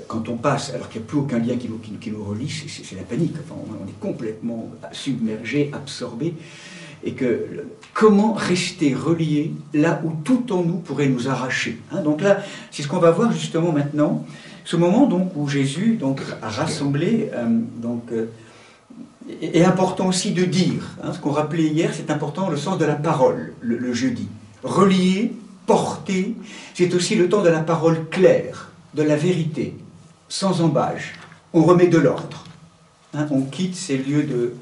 quand on passe, alors qu'il n'y a plus aucun lien qui nous relie, c'est la panique. Enfin, on est complètement submergé, absorbé. Et que comment rester relié là où tout en nous pourrait nous arracher, hein. Donc là, c'est ce qu'on va voir justement maintenant, ce moment donc où Jésus donc, a rassemblé, est important aussi de dire, hein, ce qu'on rappelait hier, c'est important le sens de la parole, le jeudi. Relier, porter, c'est aussi le temps de la parole claire, de la vérité, sans embâge. On remet de l'ordre, hein, on quitte ces lieux de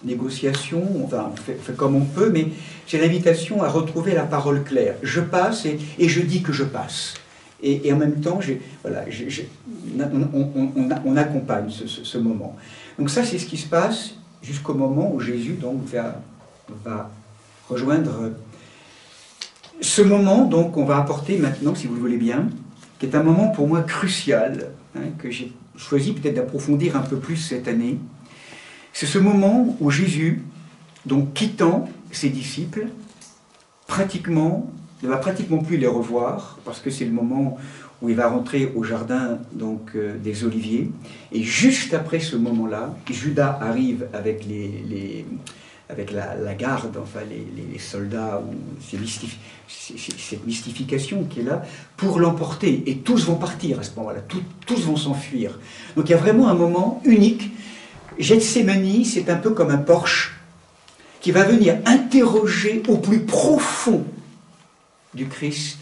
négociation, enfin, on fait comme on peut, mais c'est l'invitation à retrouver la parole claire. Je passe et je dis que je passe. Et en même temps, on accompagne ce moment. Donc ça, c'est ce qui se passe jusqu'au moment où Jésus donc, va rejoindre ce moment donc, qu'on va apporter maintenant, si vous le voulez bien, qui est un moment pour moi crucial, hein, que j'ai choisi peut-être d'approfondir un peu plus cette année. C'est ce moment où Jésus, donc quittant ses disciples, ne va pratiquement plus les revoir, parce que c'est le moment où il va rentrer au jardin donc, des Oliviers. Et juste après ce moment-là, Judas arrive avec avec la garde, enfin les soldats, cette mystification qui est là, pour l'emporter. Et tous vont partir à ce moment-là, tous vont s'enfuir. Donc il y a vraiment un moment unique. Gethsémani, c'est un peu comme un Porsche qui va venir interroger au plus profond du Christ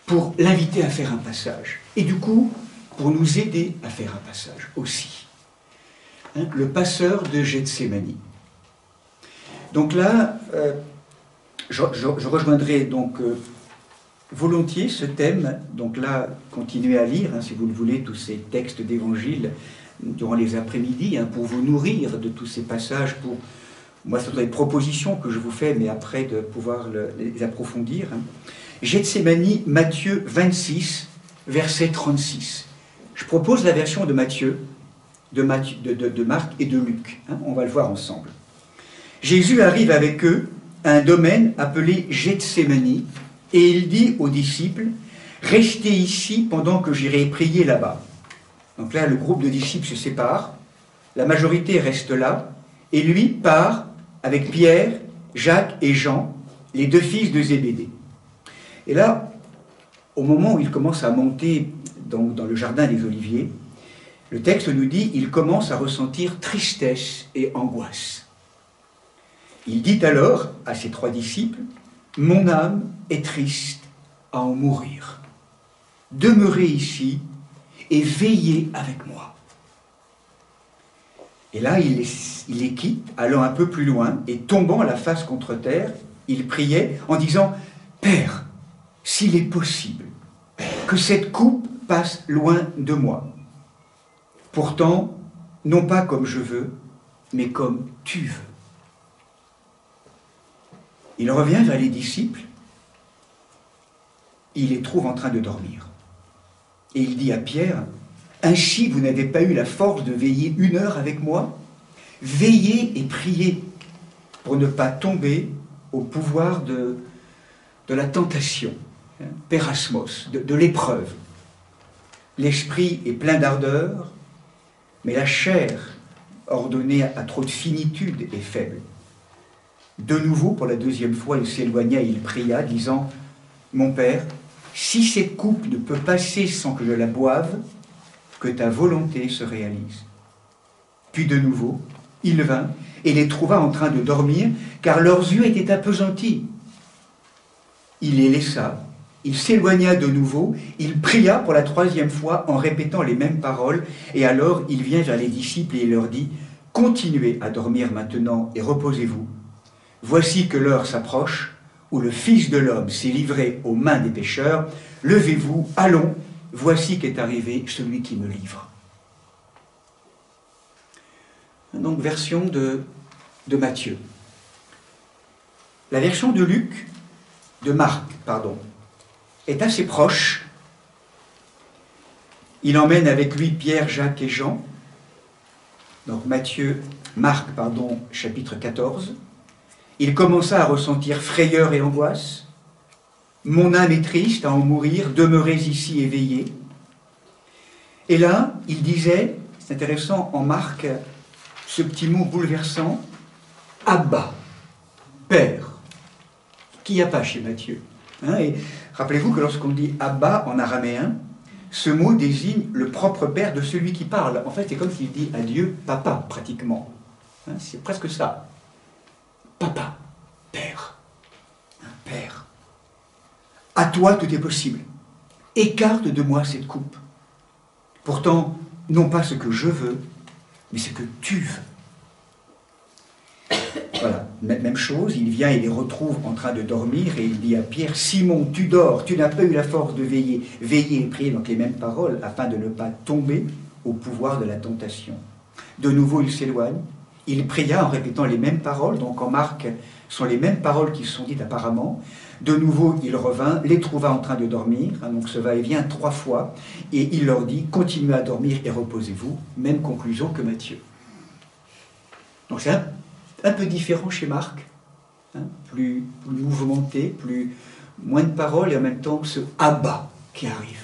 pour l'inviter à faire un passage. Et du coup, pour nous aider à faire un passage aussi. Hein, le passeur de Gethsémani. Donc là, je rejoindrai donc volontiers ce thème. Donc là, continuez à lire, hein, si vous le voulez, tous ces textes d'évangile durant les après-midi, hein, pour vous nourrir de tous ces passages. Moi, ce sont des propositions que je vous fais, mais après de pouvoir les approfondir. Hein. Gethsémani, Matthieu 26, verset 36. Je propose la version de Matthieu, de Marc et de Luc. Hein, on va le voir ensemble. Jésus arrive avec eux à un domaine appelé Gethsémani, et il dit aux disciples, « Restez ici pendant que j'irai prier là-bas. » Donc là, le groupe de disciples se sépare, la majorité reste là, et lui part avec Pierre, Jacques et Jean, les deux fils de Zébédée. Et là, au moment où il commence à monter donc, dans le jardin des Oliviers, le texte nous dit il commence à ressentir tristesse et angoisse. Il dit alors à ses trois disciples, « Mon âme est triste à en mourir. Demeurez ici et veillez avec moi. » Et là, il les quitte, allant un peu plus loin, et tombant la face contre terre, il priait en disant, « Père, s'il est possible, que cette coupe passe loin de moi. Pourtant, non pas comme je veux, mais comme tu veux. » Il revient vers les disciples, il les trouve en train de dormir. Et il dit à Pierre, « Ainsi vous n'avez pas eu la force de veiller 1 heure avec moi? Veillez et priez pour ne pas tomber au pouvoir de la tentation, hein, pérasmos, de l'épreuve. L'esprit est plein d'ardeur, mais la chair, ordonnée à trop de finitude, est faible. » De nouveau, pour la 2e fois, il s'éloigna et il pria, disant, « Mon Père, si cette coupe ne peut passer sans que je la boive, que ta volonté se réalise. » Puis de nouveau, il vint et les trouva en train de dormir, car leurs yeux étaient appesantis. Il les laissa, il s'éloigna de nouveau, il pria pour la 3e fois en répétant les mêmes paroles, et alors il vient vers les disciples et il leur dit, « Continuez à dormir maintenant et reposez-vous. Voici que l'heure s'approche, où le Fils de l'homme s'est livré aux mains des pécheurs. Levez-vous, allons, voici qu'est arrivé celui qui me livre. » Donc, version de Matthieu. La version de Luc, est assez proche. Il emmène avec lui Pierre, Jacques et Jean. Donc Marc, chapitre 14. Il commença à ressentir frayeur et angoisse. Mon âme est triste à en mourir, demeurez ici éveillés. Et là, il disait, c'est intéressant, en Marc, ce petit mot bouleversant, Abba, Père, qu'il n'y a pas chez Matthieu. Et rappelez-vous que lorsqu'on dit Abba en araméen, ce mot désigne le propre père de celui qui parle. En fait, c'est comme s'il dit à Dieu papa, pratiquement. C'est presque ça. Papa, Père, Père. À toi tout est possible. Écarte de moi cette coupe. Pourtant, non pas ce que je veux, mais ce que tu veux. Voilà, même chose, il vient et les retrouve en train de dormir et il dit à Pierre, Simon, tu dors, tu n'as pas eu la force de veiller. Veiller et prier, donc les mêmes paroles, afin de ne pas tomber au pouvoir de la tentation. De nouveau, il s'éloigne. Il pria en répétant les mêmes paroles, donc en Marc, ce sont les mêmes paroles qui se sont dites apparemment. De nouveau, il revint, les trouva en train de dormir, donc ce va-et-vient 3 fois, et il leur dit, continuez à dormir et reposez-vous, même conclusion que Matthieu. Donc c'est un peu différent chez Marc, plus mouvementé, moins de paroles, et en même temps ce Abba qui arrive.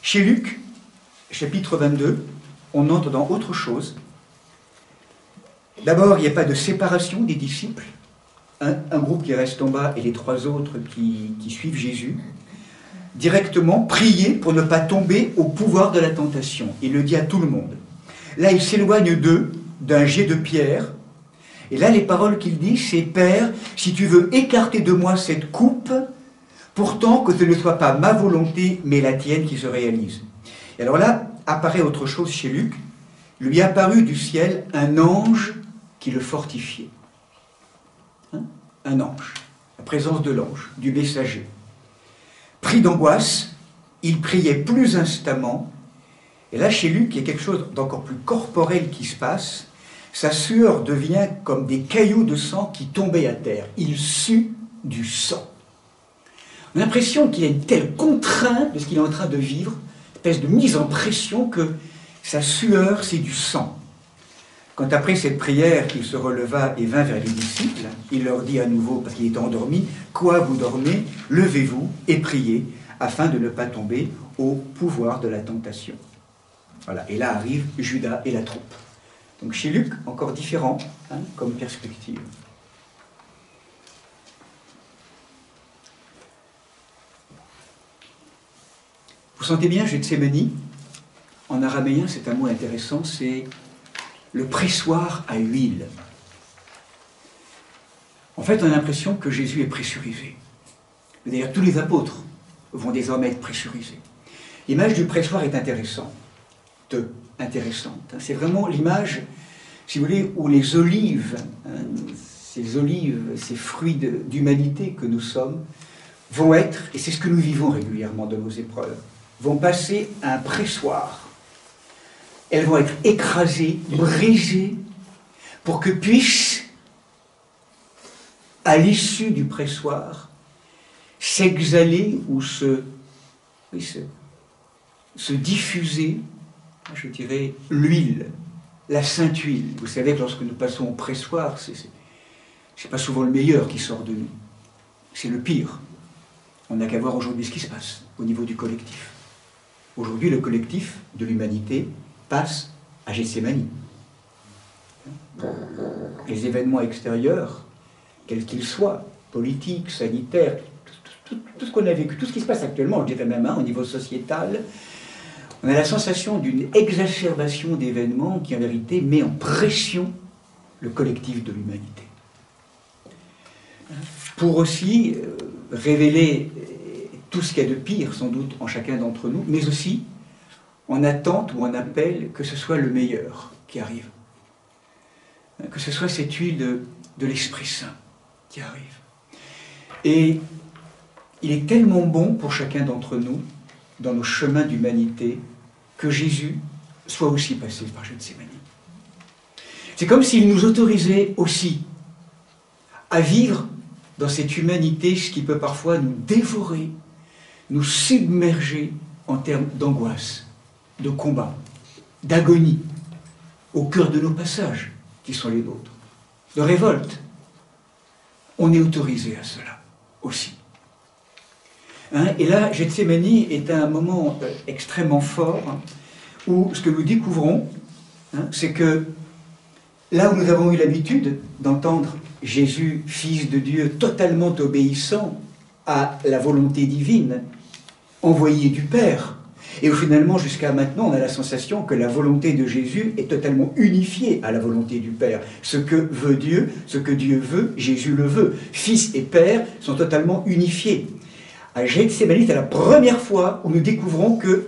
Chez Luc, chapitre 22, on entre dans autre chose. D'abord, il n'y a pas de séparation des disciples. Un groupe qui reste en bas et les 3 autres qui suivent Jésus. Directement, prier pour ne pas tomber au pouvoir de la tentation. Il le dit à tout le monde. Là, il s'éloigne d'eux, d'un jet de pierre. Et là, les paroles qu'il dit, c'est « Père, si tu veux écarter de moi cette coupe, pourtant que ce ne soit pas ma volonté, mais la tienne qui se réalise. » Et alors là, apparaît autre chose chez Luc. Lui apparut du ciel un ange qui le fortifiait. Un ange, la présence de l'ange, du messager. Pris d'angoisse, il priait plus instamment. Et là, chez Luc, il y a quelque chose d'encore plus corporel qui se passe. Sa sueur devient comme des caillots de sang qui tombaient à terre. Il sue du sang. On a l'impression qu'il y a une telle contrainte de ce qu'il est en train de vivre, une espèce de mise en pression que sa sueur, c'est du sang. Quand après cette prière, il se releva et vint vers les disciples, il leur dit à nouveau, parce qu'il était endormi, « Quoi vous dormez? Levez-vous et priez, afin de ne pas tomber au pouvoir de la tentation. » Voilà, et là arrive Judas et la troupe. Donc chez Luc, encore différent, comme perspective. Vous sentez bien Gethsémani? En araméen, c'est un mot intéressant, c'est le pressoir à huile. En fait, on a l'impression que Jésus est pressurisé. D'ailleurs, tous les apôtres vont désormais être pressurisés. L'image du pressoir est intéressante. C'est vraiment l'image, si vous voulez, où les olives, ces fruits d'humanité que nous sommes, vont être, et c'est ce que nous vivons régulièrement dans nos épreuves, vont passer à un pressoir. Elles vont être écrasées, brisées, pour que puisse, à l'issue du pressoir, s'exhaler ou se diffuser, je dirais, l'huile, la sainte huile. Vous savez que lorsque nous passons au pressoir, c'est pas souvent le meilleur qui sort de nous, c'est le pire. On n'a qu'à voir aujourd'hui ce qui se passe au niveau du collectif. Aujourd'hui, le collectif de l'humanité passe à Gethsémani. Les événements extérieurs, quels qu'ils soient, politiques, sanitaires, tout ce qu'on a vécu, tout ce qui se passe actuellement, je dirais même au niveau sociétal, on a la sensation d'une exacerbation d'événements qui en vérité met en pression le collectif de l'humanité. Pour aussi révéler tout ce qu'il y a de pire sans doute en chacun d'entre nous, mais aussi en attente ou en appel que ce soit le meilleur qui arrive. Que ce soit cette huile de l'Esprit Saint qui arrive. Et il est tellement bon pour chacun d'entre nous, dans nos chemins d'humanité, que Jésus soit aussi passé par Gethsémani. C'est comme s'il nous autorisait aussi à vivre dans cette humanité ce qui peut parfois nous dévorer, nous submerger en termes d'angoisse, de combat, d'agonie. au cœur de nos passages, qui sont les nôtres, de révolte. On est autorisé à cela aussi. Hein, et là, Gethsémani est un moment extrêmement fort, hein, où ce que nous découvrons, hein, c'est que là où nous avons eu l'habitude d'entendre Jésus, Fils de Dieu, totalement obéissant à la volonté divine, envoyé du Père, et où finalement, jusqu'à maintenant, on a la sensation que la volonté de Jésus est totalement unifiée à la volonté du Père. Ce que veut Dieu, ce que Dieu veut, Jésus le veut. Fils et Père sont totalement unifiés. À Gethsémani, c'est la première fois où nous découvrons que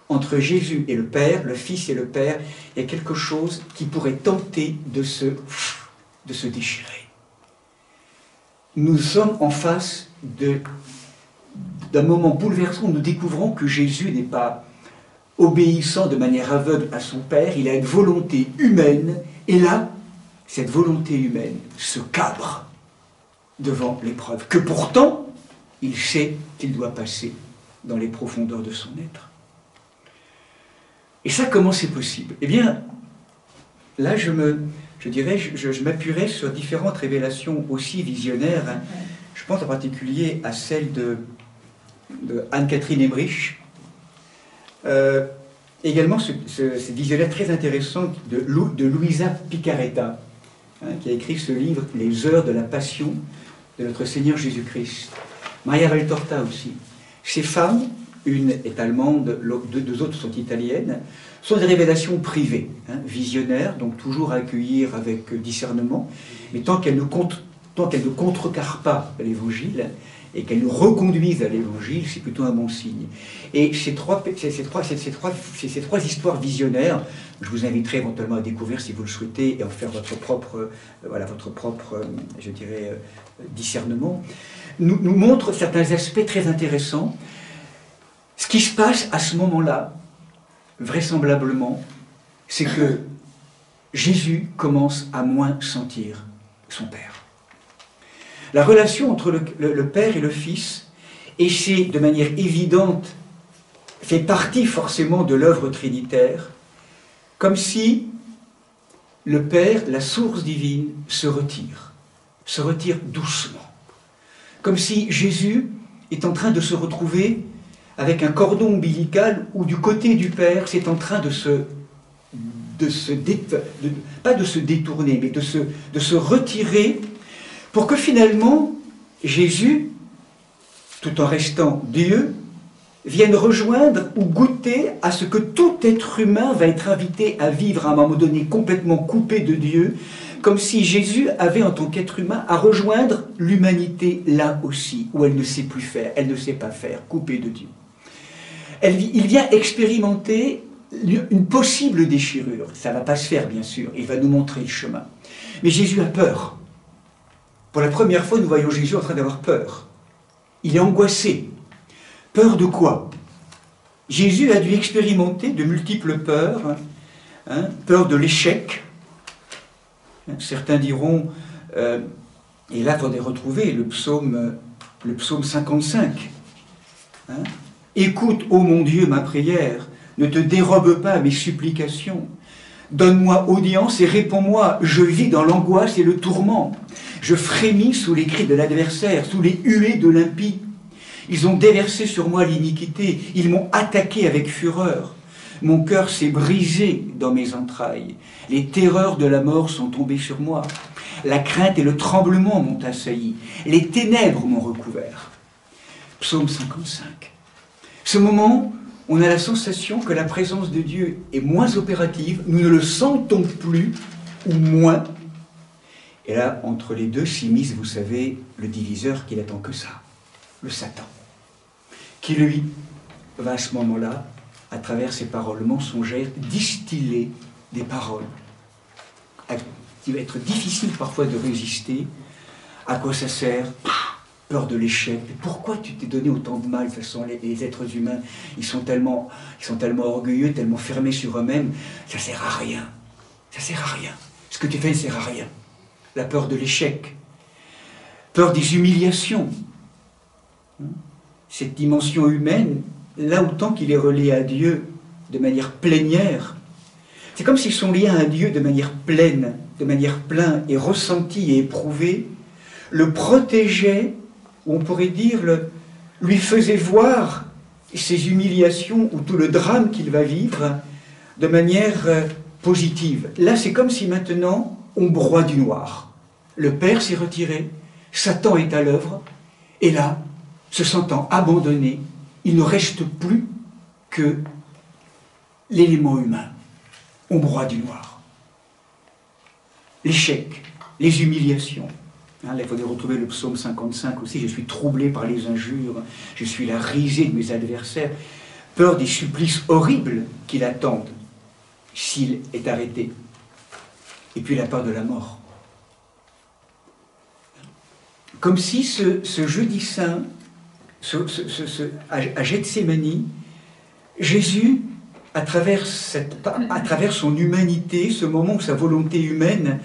entre Jésus et le Père, le Fils et le Père, il y a quelque chose qui pourrait tenter de se déchirer. Nous sommes en face d'un moment bouleversant où nous découvrons que Jésus n'est pas obéissant de manière aveugle à son Père, il a une volonté humaine, et là, cette volonté humaine se cabre devant l'épreuve, que pourtant, il sait qu'il doit passer dans les profondeurs de son être. Et ça, comment c'est possible? Eh bien, là, je m'appuierai sur différentes révélations aussi visionnaires. Hein. Je pense en particulier à celle de Anne-Catherine Emmerich. Également, ce visionnaire très intéressant de Luisa Picaretta, hein, qui a écrit ce livre, Les heures de la passion de notre Seigneur Jésus-Christ. Maria Valtorta aussi. Ces femmes, une est allemande, deux autres sont italiennes, sont des révélations privées, hein, visionnaires, donc toujours à accueillir avec discernement, mais tant qu'elles ne contrecarrent pas l'Évangile et qu'elles nous reconduisent à l'Évangile, c'est plutôt un bon signe. Et ces trois histoires visionnaires, je vous inviterai éventuellement à découvrir si vous le souhaitez et en faire votre propre je dirais, discernement, nous montrent certains aspects très intéressants. Ce qui se passe à ce moment-là, vraisemblablement, c'est que Jésus commence à moins sentir son Père. La relation entre le Père et le Fils, et c'est de manière évidente, fait partie forcément de l'œuvre trinitaire, comme si le Père, la source divine, se retire doucement. Comme si Jésus est en train de se retrouver avec un cordon ombilical où du côté du Père, c'est en train pas de se détourner, mais de se retirer pour que finalement, Jésus, tout en restant Dieu, vienne rejoindre ou goûter à ce que tout être humain va être invité à vivre à un moment donné complètement coupé de Dieu, comme si Jésus avait en tant qu'être humain à rejoindre l'humanité là aussi, où elle ne sait plus faire, elle ne sait pas faire, coupée de Dieu. Il vient expérimenter une possible déchirure. Ça ne va pas se faire, bien sûr, il va nous montrer le chemin. Mais Jésus a peur. Pour la première fois, nous voyons Jésus en train d'avoir peur. Il est angoissé. Peur de quoi? Jésus a dû expérimenter de multiples peurs. Hein, peur de l'échec. Certains diront, et là, il faudrait retrouver le psaume 55. Hein, écoute, ô mon Dieu, ma prière, ne te dérobe pas mes supplications. Donne-moi audience et réponds-moi. Je vis dans l'angoisse et le tourment. Je frémis sous les cris de l'adversaire, sous les huées de l'impie. Ils ont déversé sur moi l'iniquité. Ils m'ont attaqué avec fureur. Mon cœur s'est brisé dans mes entrailles. Les terreurs de la mort sont tombées sur moi. La crainte et le tremblement m'ont assailli. Les ténèbres m'ont recouvert. Psaume 55. Ce moment, on a la sensation que la présence de Dieu est moins opérative, nous ne le sentons plus, ou moins. Et là, entre les deux s'immisce, vous savez, le diviseur qui n'attend que ça, le Satan, qui lui va à ce moment-là, à travers ses paroles mensongères, distiller des paroles qui va être difficile parfois de résister. À quoi ça sert? Peur de l'échec. Pourquoi tu t'es donné autant de mal? De toute façon, les êtres humains, ils sont tellement orgueilleux, tellement fermés sur eux-mêmes, ça ne sert à rien. Ça ne sert à rien. Ce que tu fais ne sert à rien. La peur de l'échec. Peur des humiliations. Cette dimension humaine, là autant qu'il est relié à Dieu de manière plénière, C'est comme si son lien à Dieu de manière pleine et ressentie et éprouvée, le protégeait, ou on pourrait dire, lui faisait voir ses humiliations ou tout le drame qu'il va vivre de manière positive. Là, c'est comme si maintenant on broie du noir. Le Père s'est retiré, Satan est à l'œuvre, et là, se sentant abandonné, il ne reste plus que l'élément humain. On broie du noir. L'échec, les humiliations. Là, il faudrait retrouver le psaume 55 aussi. Je suis troublé par les injures, je suis la risée de mes adversaires. Peur des supplices horribles qui l'attendent s'il est arrêté. Et puis la peur de la mort. Comme si ce jeudi saint, à Gethsémani, Jésus, à travers son humanité, ce moment où sa volonté humaine,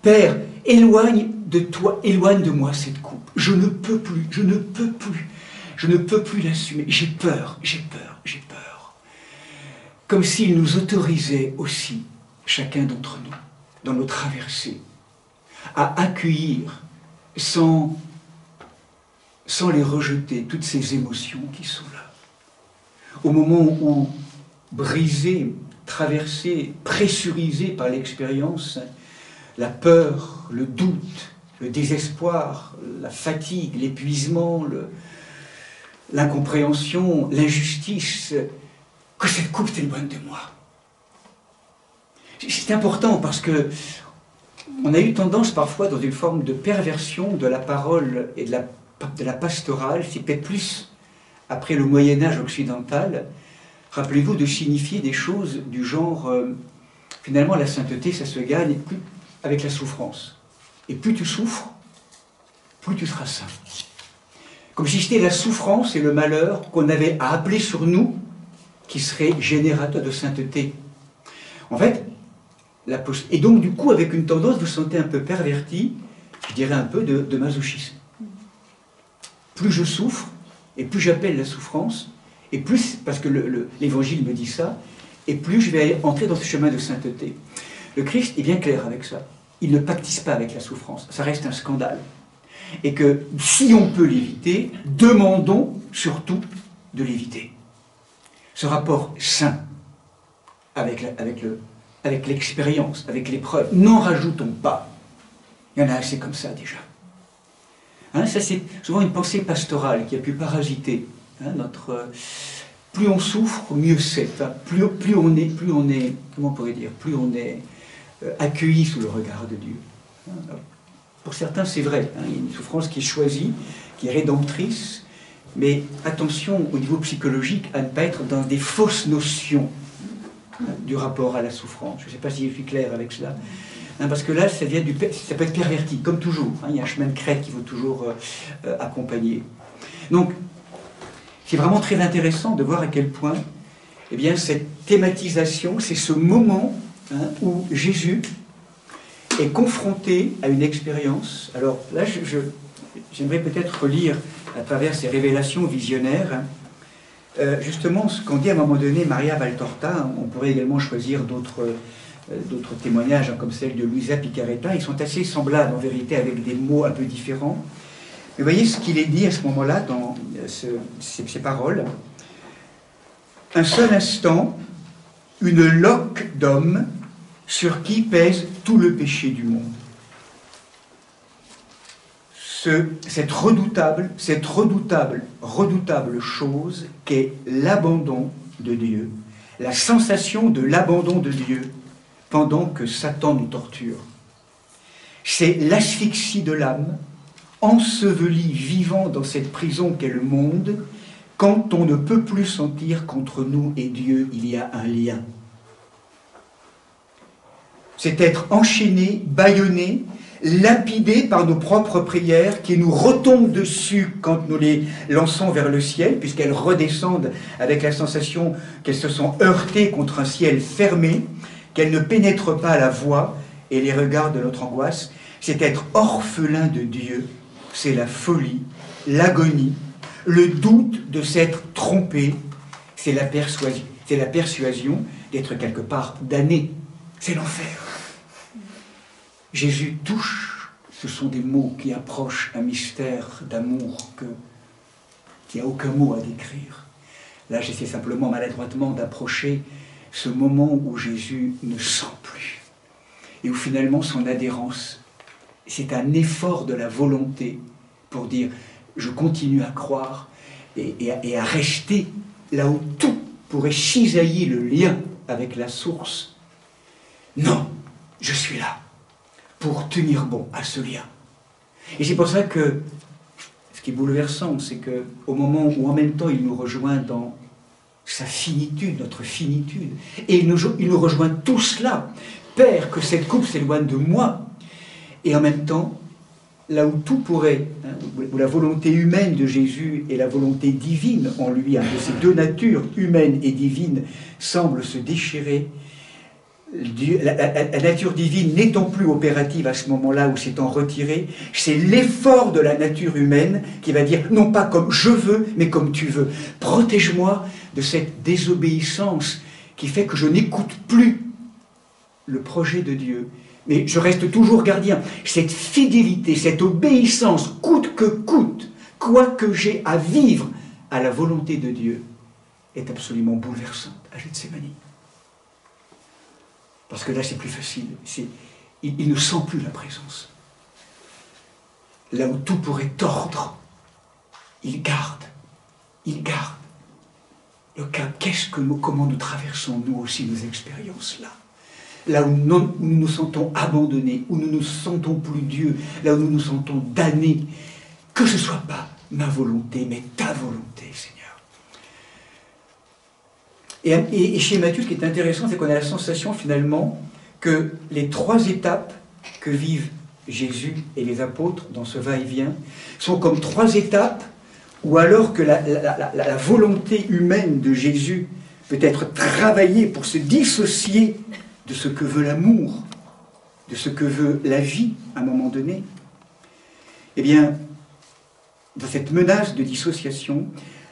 Père, éloigne de moi cette coupe. Je ne peux plus l'assumer. J'ai peur. Comme s'il nous autorisait aussi, chacun d'entre nous, dans nos traversées, à accueillir sans les rejeter, toutes ces émotions qui sont là. Au moment où, brisé, traversé, pressurisé par l'expérience, la peur, le doute, le désespoir, la fatigue, l'épuisement, l'incompréhension, l'injustice, que cette coupe s'éloigne de moi. C'est important parce que on a eu tendance parfois dans une forme de perversion de la parole et de la pastorale, c'est peut-être plus après le Moyen-Âge occidental, rappelez-vous, de signifier des choses du genre, finalement la sainteté ça se gagne avec la souffrance. Et plus tu souffres, plus tu seras saint. Comme si c'était la souffrance et le malheur qu'on avait à appeler sur nous qui serait générateur de sainteté. En fait, et donc du coup avec une tendance, vous sentez un peu perverti, je dirais un peu de masochisme. Plus je souffre, et plus j'appelle la souffrance, et plus, parce que l'Évangile me dit ça, et plus je vais entrer dans ce chemin de sainteté. Le Christ est bien clair avec ça. Il ne pactise pas avec la souffrance. Ça reste un scandale. Et que si on peut l'éviter, demandons surtout de l'éviter. Ce rapport sain avec l'expérience, avec l'épreuve, n'en rajoutons pas. Il y en a assez comme ça déjà. Hein, ça c'est souvent une pensée pastorale qui a pu parasiter plus on souffre, mieux c'est. Enfin, plus on est, comment on pourrait dire, plus on est accueilli sous le regard de Dieu. Pour certains, c'est vrai, il y a une souffrance qui est choisie, qui est rédemptrice, mais attention au niveau psychologique à ne pas être dans des fausses notions du rapport à la souffrance. Je ne sais pas si je suis clair avec cela. Parce que là, ça peut être perverti, comme toujours. Il y a un chemin de crête qu'il faut toujours accompagner. Donc, c'est vraiment très intéressant de voir à quel point cette thématisation, c'est ce moment où Jésus est confronté à une expérience. Alors là, j'aimerais peut-être relire à travers ces révélations visionnaires justement ce qu'en dit à un moment donné Maria Valtorta. On pourrait également choisir d'autres témoignages comme celle de Luisa Picaretta. Ils sont assez semblables en vérité avec des mots un peu différents. Mais voyez ce qu'il est dit à ce moment-là dans ces paroles. Un seul instant, une loque d'homme sur qui pèse tout le péché du monde. Cette redoutable chose qu'est l'abandon de Dieu, la sensation de l'abandon de Dieu pendant que Satan nous torture. C'est l'asphyxie de l'âme, enseveli vivant dans cette prison qu'est le monde, quand on ne peut plus sentir qu'entre nous et Dieu il y a un lien. C'est être enchaîné, bâillonné, lapidé par nos propres prières qui nous retombent dessus quand nous les lançons vers le ciel, puisqu'elles redescendent avec la sensation qu'elles se sont heurtées contre un ciel fermé, qu'elles ne pénètrent pas la voix et les regards de notre angoisse. C'est être orphelin de Dieu, c'est la folie, l'agonie, le doute de s'être trompé, c'est la persuasion d'être quelque part damné c'est l'enfer. Jésus touche, ce sont des mots qui approchent un mystère d'amour qu'il n'y a aucun mot à décrire. Là, j'essaie simplement maladroitement d'approcher ce moment où Jésus ne sent plus. Et où finalement son adhérence, c'est un effort de la volonté pour dire « je continue à croire » et à rester là où tout pourrait cisailler le lien avec la source. Non, je suis là pour tenir bon à ce lien. Et c'est pour ça que, ce qui est bouleversant, c'est qu'au moment où en même temps il nous rejoint dans sa finitude, notre finitude, et il nous rejoint tout cela, Père, que cette coupe s'éloigne de moi, et en même temps, là où tout pourrait, où la volonté humaine de Jésus et la volonté divine en lui, de ces deux natures, humaine et divine, semblent se déchirer, la nature divine n'étant plus opérative à ce moment-là où s'étant retirée, c'est l'effort de la nature humaine qui va dire, non pas comme je veux, mais comme tu veux. Protège-moi de cette désobéissance qui fait que je n'écoute plus le projet de Dieu, mais je reste toujours gardien. Cette fidélité, cette obéissance, coûte que coûte, quoi que j'ai à vivre à la volonté de Dieu, est absolument bouleversante à Gethsémani. Parce que là, c'est plus facile. Il ne sent plus la présence. Là où tout pourrait tordre, il garde. Il garde. Le cap, comment nous traversons, nous aussi, nos expériences-là. Là où nous nous sentons abandonnés, où nous ne sentons plus Dieu, là où nous nous sentons damnés, que ce ne soit pas ma volonté, mais ta volonté, Seigneur. Et chez Matthieu, ce qui est intéressant, c'est qu'on a la sensation finalement que les trois étapes que vivent Jésus et les apôtres dans ce va-et-vient sont comme trois étapes où alors que la volonté humaine de Jésus peut être travaillée pour se dissocier de ce que veut l'amour, de ce que veut la vie à un moment donné, eh bien, dans cette menace de dissociation,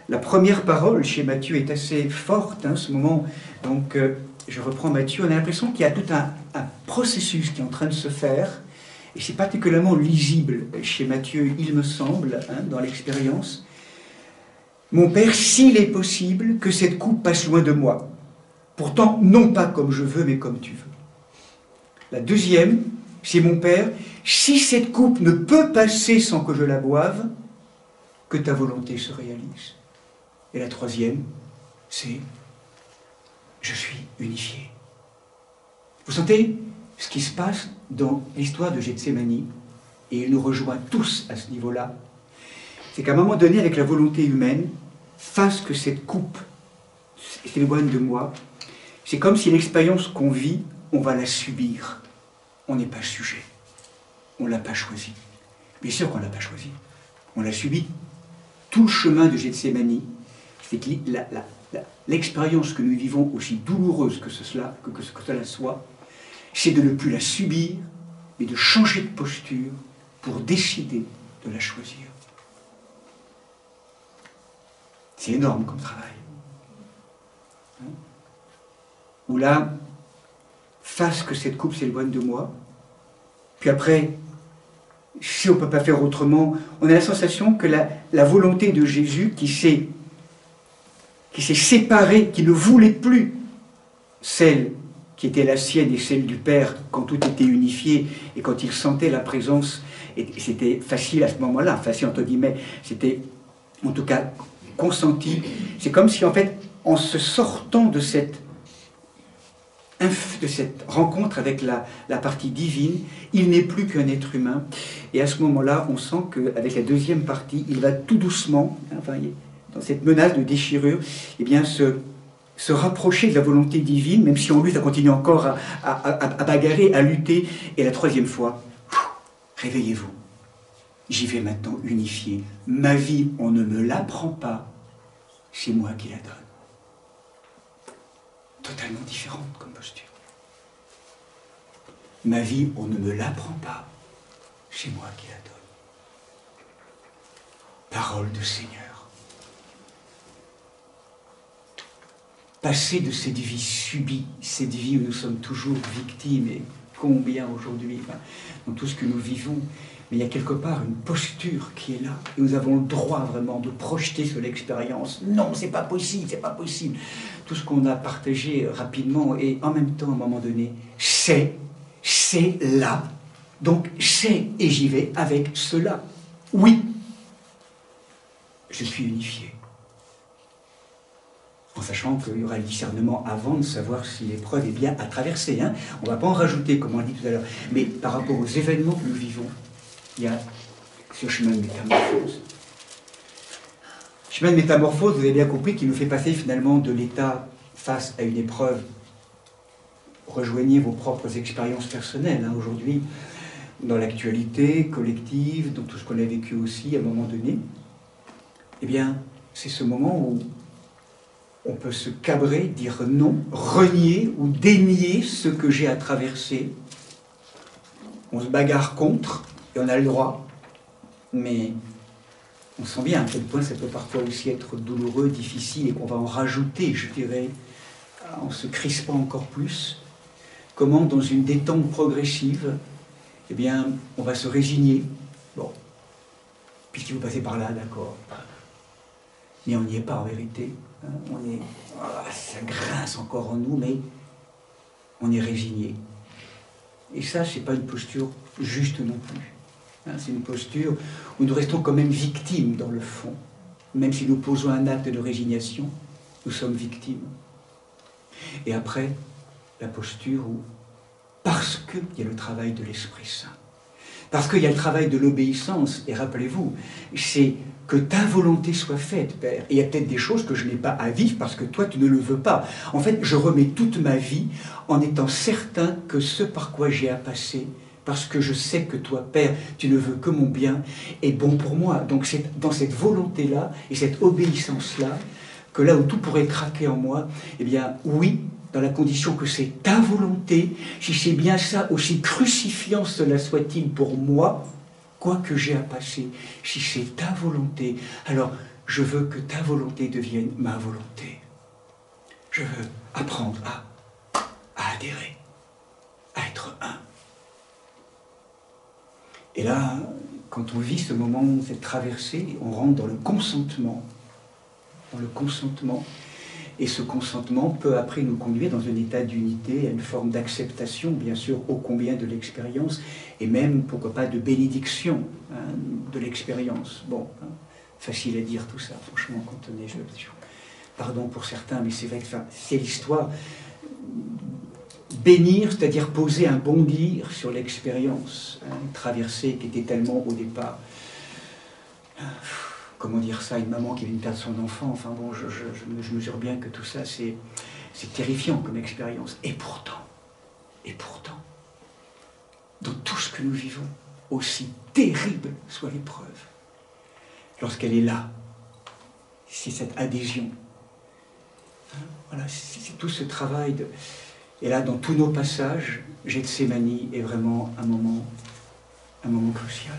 la première parole chez Matthieu est assez forte, ce moment. Donc, je reprends Matthieu, on a l'impression qu'il y a tout un processus qui est en train de se faire, et c'est particulièrement lisible chez Matthieu, il me semble, dans l'expérience. Mon Père, s'il est possible que cette coupe passe loin de moi. Pourtant, non pas comme je veux, mais comme tu veux. La deuxième, c'est mon Père, si cette coupe ne peut passer sans que je la boive, que ta volonté se réalise. Et la troisième, c'est je suis unifié. Vous sentez ce qui se passe dans l'histoire de Gethsémani, et il nous rejoint tous à ce niveau-là, c'est qu'à un moment donné, avec la volonté humaine, fasse que cette coupe s'éloigne de moi, c'est comme si l'expérience qu'on vit, on va la subir. On n'est pas sujet. On ne l'a pas choisi. Bien sûr qu'on ne l'a pas choisi. On l'a subi. Tout le chemin de Gethsémani, c'est que l'expérience que nous vivons, aussi douloureuse que cela soit, c'est de ne plus la subir, mais de changer de posture pour décider de la choisir. C'est énorme comme travail. Où là, fasse que cette coupe s'éloigne de moi, puis après, si on ne peut pas faire autrement, on a la sensation que la volonté de Jésus qui s'est séparée, qui ne voulait plus celle qui était la sienne et celle du Père quand tout était unifié et quand il sentait la présence, et c'était facile à ce moment-là, facile entre guillemets, c'était en tout cas consenti. C'est comme si en fait, en se sortant de cette rencontre avec la partie divine, il n'est plus qu'un être humain. Et à ce moment-là, on sent qu'avec la deuxième partie, il va tout doucement, dans cette menace de déchirure, eh bien, se rapprocher de la volonté divine, même si en lui, ça continue encore à bagarrer, à lutter. Et la troisième fois, réveillez-vous. J'y vais maintenant unifier. Ma vie, on ne me l'apprend pas, c'est moi qui la donne. Totalement différente comme posture. Ma vie, on ne me l'apprend pas, c'est moi qui la donne. Parole de Seigneur. passer de cette vie subie, cette vie où nous sommes toujours victimes, et combien aujourd'hui, dans tout ce que nous vivons, mais il y a quelque part une posture qui est là, et nous avons le droit vraiment de projeter sur l'expérience. Non, c'est pas possible, c'est pas possible. Tout ce qu'on a partagé rapidement, et en même temps, à un moment donné, c'est là. Donc c'est, et j'y vais avec cela. Oui, je suis unifié. En sachant qu'il y aura le discernement avant de savoir si l'épreuve est bien à traverser. Hein. On ne va pas en rajouter, comme on l'a dit tout à l'heure. Mais par rapport aux événements que nous vivons, il y a ce chemin de métamorphose. Le chemin de métamorphose, vous avez bien compris qu'il nous fait passer finalement de l'état face à une épreuve. Rejoignez vos propres expériences personnelles. Hein. Aujourd'hui, dans l'actualité collective, dans tout ce qu'on a vécu aussi à un moment donné, eh bien, c'est ce moment où on peut se cabrer, dire non, renier ou dénier ce que j'ai à traverser. On se bagarre contre, et on a le droit, mais on sent bien à quel point ça peut parfois aussi être douloureux, difficile, et qu'on va en rajouter, je dirais, en se crispant encore plus. Comment, dans une détente progressive, eh bien, on va se résigner. Bon, puisqu'il vous passez par là, d'accord. Mais on n'y est pas en vérité. Ça grince encore en nous, mais on est résigné. Et ça, c'est pas une posture juste non plus. C'est une posture où nous restons quand même victimes dans le fond. Même si nous posons un acte de résignation, nous sommes victimes. Et après, la posture où, parce qu'il y a le travail de l'Esprit Saint, parce qu'il y a le travail de l'obéissance, et rappelez-vous, c'est que ta volonté soit faite, Père. Et il y a peut-être des choses que je n'ai pas à vivre parce que toi, tu ne le veux pas. En fait, je remets toute ma vie en étant certain que ce par quoi j'ai à passer, parce que je sais que toi, Père, tu ne veux que mon bien, est bon pour moi. Donc c'est dans cette volonté-là et cette obéissance-là que là où tout pourrait craquer en moi, eh bien, oui, dans la condition que c'est ta volonté, si c'est bien ça, aussi crucifiant cela soit-il pour moi, quoi que j'ai à passer, si c'est ta volonté, alors je veux que ta volonté devienne ma volonté. Je veux apprendre à adhérer, à être un. Et là, quand on vit ce moment, cette traversée, on rentre dans le consentement. Et ce consentement peut après nous conduire dans un état d'unité, à une forme d'acceptation, bien sûr, ô combien de l'expérience, et même, pourquoi pas, de bénédiction de l'expérience. Bon, facile à dire tout ça, franchement, quand on est jeune. Pardon pour certains, mais c'est vrai que c'est l'histoire. Bénir, c'est-à-dire poser un bon dire sur l'expérience, une traversée qui était tellement au départ... Comment dire ça, une maman qui vient de perdre son enfant, enfin bon, je mesure bien que tout ça, c'est terrifiant comme expérience. Et pourtant, dans tout ce que nous vivons, aussi terrible soit l'épreuve, lorsqu'elle est là, c'est cette adhésion. Voilà, c'est tout ce travail de... Et là, dans tous nos passages, Gethsémani est vraiment un moment crucial.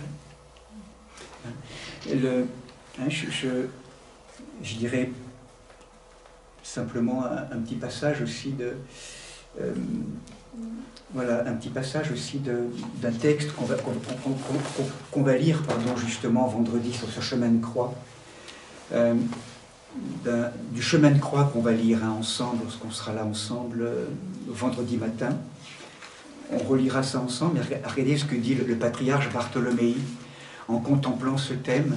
Je dirais simplement un petit passage aussi un petit passage aussi d'un texte qu'on va lire, justement vendredi sur ce chemin de croix, du chemin de croix qu'on va lire ensemble lorsqu'on sera là ensemble vendredi matin. On relira ça ensemble. Regardez ce que dit le patriarche Bartholoméi en contemplant ce thème.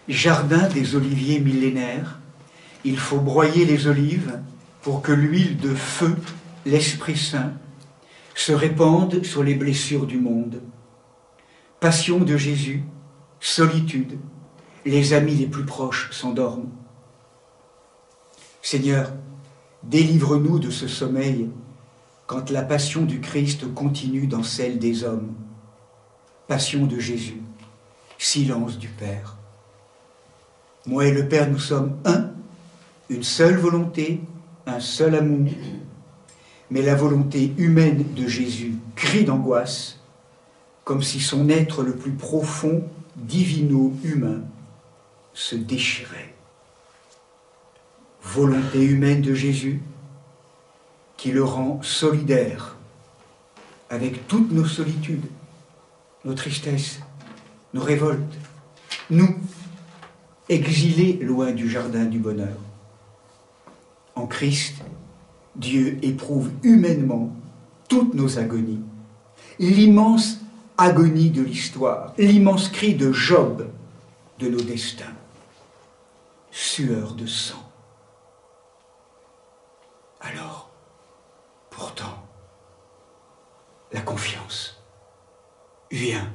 Jardin des oliviers millénaires, il faut broyer les olives pour que l'huile de feu, l'Esprit Saint, se répande sur les blessures du monde. Passion de Jésus, solitude, les amis les plus proches s'endorment. Seigneur, délivre-nous de ce sommeil quand la passion du Christ continue dans celle des hommes. Passion de Jésus, silence du Père. Moi et le Père, nous sommes un, une seule volonté, un seul amour. Mais la volonté humaine de Jésus crie d'angoisse, comme si son être le plus profond, divino-humain, se déchirait. volonté humaine de Jésus qui le rend solidaire avec toutes nos solitudes, nos tristesses, nos révoltes, nous, exilés loin du jardin du bonheur. En Christ, Dieu éprouve humainement toutes nos agonies, l'immense agonie de l'histoire, l'immense cri de Job de nos destins, sueur de sang. Alors, pourtant, la confiance vient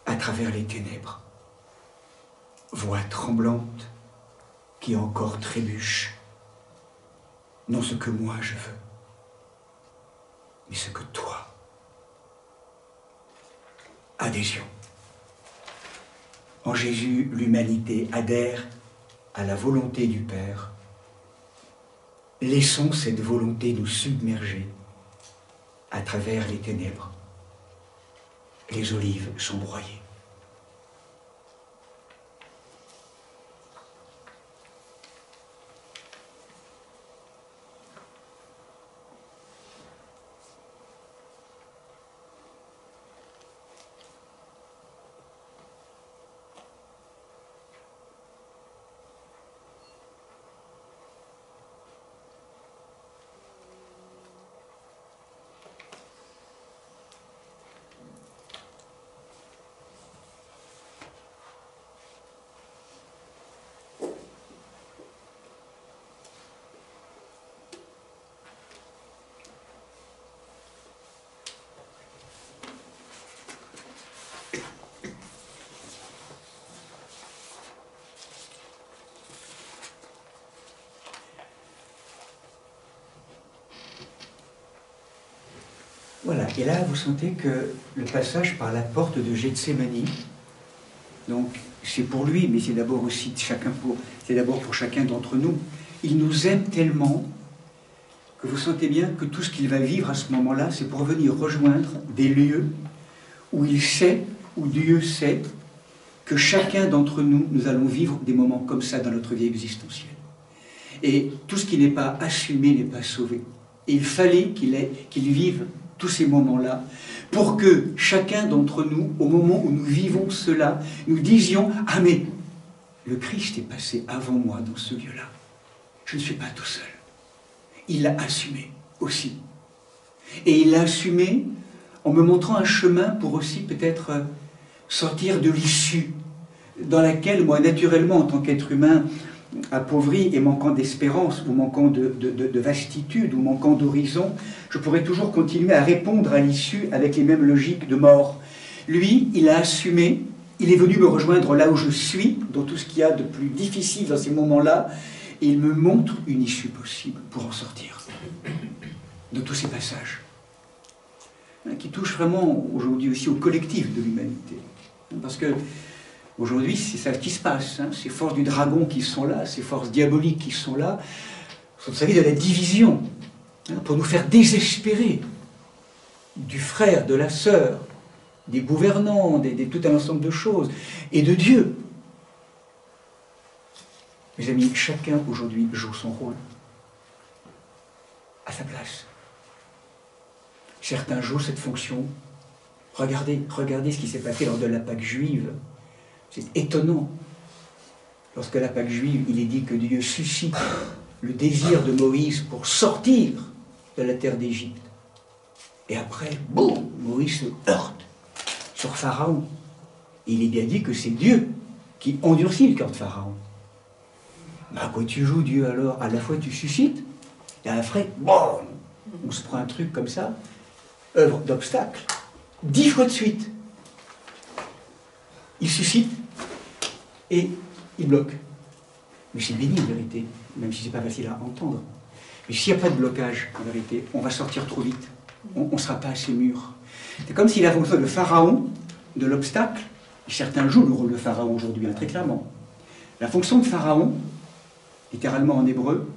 à travers les ténèbres, voix tremblante qui encore trébuche, non ce que moi je veux, mais ce que toi. Adhésion. En Jésus, l'humanité adhère à la volonté du Père. Laissons cette volonté nous submerger à travers les ténèbres. Les olives sont broyées. Voilà, et là vous sentez que le passage par la porte de Gethsémani, donc c'est pour lui, mais c'est d'abord aussi c'est d'abord pour chacun d'entre nous. Il nous aime tellement que vous sentez bien que tout ce qu'il va vivre à ce moment-là, c'est pour venir rejoindre des lieux où il sait, où Dieu sait, que chacun d'entre nous, nous allons vivre des moments comme ça dans notre vie existentielle. Et tout ce qui n'est pas assumé n'est pas sauvé. Et il fallait qu'il vive tous ces moments-là, pour que chacun d'entre nous, au moment où nous vivons cela, nous disions « Ah mais, le Christ est passé avant moi dans ce lieu-là. Je ne suis pas tout seul. » Il l'a assumé aussi. Et il l'a assumé en me montrant un chemin pour aussi peut-être sortir de l'issue dans laquelle, moi, naturellement, en tant qu'être humain, appauvri et manquant d'espérance, ou manquant de vastitude, ou manquant d'horizon, je pourrais toujours continuer à répondre à l'issue avec les mêmes logiques de mort. Lui, il a assumé, il est venu me rejoindre là où je suis, dans tout ce qu'il y a de plus difficile dans ces moments-là, et il me montre une issue possible pour en sortir, de tous ces passages, qui touchent vraiment aujourd'hui aussi au collectif de l'humanité. Parce que aujourd'hui, c'est ça qui se passe. Ces forces du dragon qui sont là, ces forces diaboliques qui sont là, sont, vous savez, de la division, pour nous faire désespérer du frère, de la sœur, des gouvernants, de tout un ensemble de choses, et de Dieu. Mes amis, chacun aujourd'hui joue son rôle, à sa place. Certains jouent cette fonction. Regardez ce qui s'est passé lors de la Pâque juive. C'est étonnant. Lorsque la Pâque juive, il est dit que Dieu suscite le désir de Moïse pour sortir de la terre d'Égypte. Et après, boum, Moïse se heurte sur Pharaon. Et il est bien dit que c'est Dieu qui endurcit le cœur de Pharaon. À quoi tu joues, Dieu, alors? À la fois tu suscites, et après, boum, on se prend un truc comme ça, œuvre d'obstacle, 10 fois de suite. Il suscite et il bloque. Mais c'est béni en vérité, même si c'est pas facile à entendre. Mais s'il n'y a pas de blocage, en vérité, on va sortir trop vite. On ne sera pas assez mûr. C'est comme si la fonction de Pharaon, de l'obstacle, et certains jouent le rôle de Pharaon aujourd'hui, très clairement. La fonction de Pharaon, littéralement en hébreu,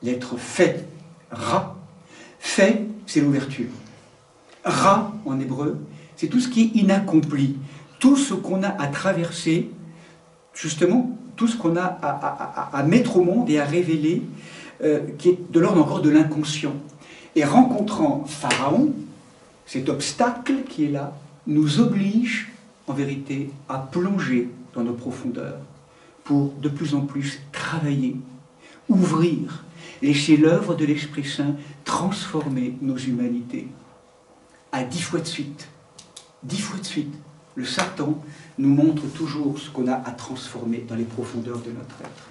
lettre fait, ra. Fait, c'est l'ouverture. Ra, en hébreu, c'est tout ce qui est inaccompli. Tout ce qu'on a à traverser, justement, tout ce qu'on a à mettre au monde et à révéler, qui est de l'ordre encore de l'inconscient. Et rencontrant Pharaon, cet obstacle qui est là, nous oblige en vérité à plonger dans nos profondeurs pour de plus en plus travailler, ouvrir, laisser l'œuvre de l'Esprit Saint transformer nos humanités. À 10 fois de suite, 10 fois de suite, le Satan nous montre toujours ce qu'on a à transformer dans les profondeurs de notre être.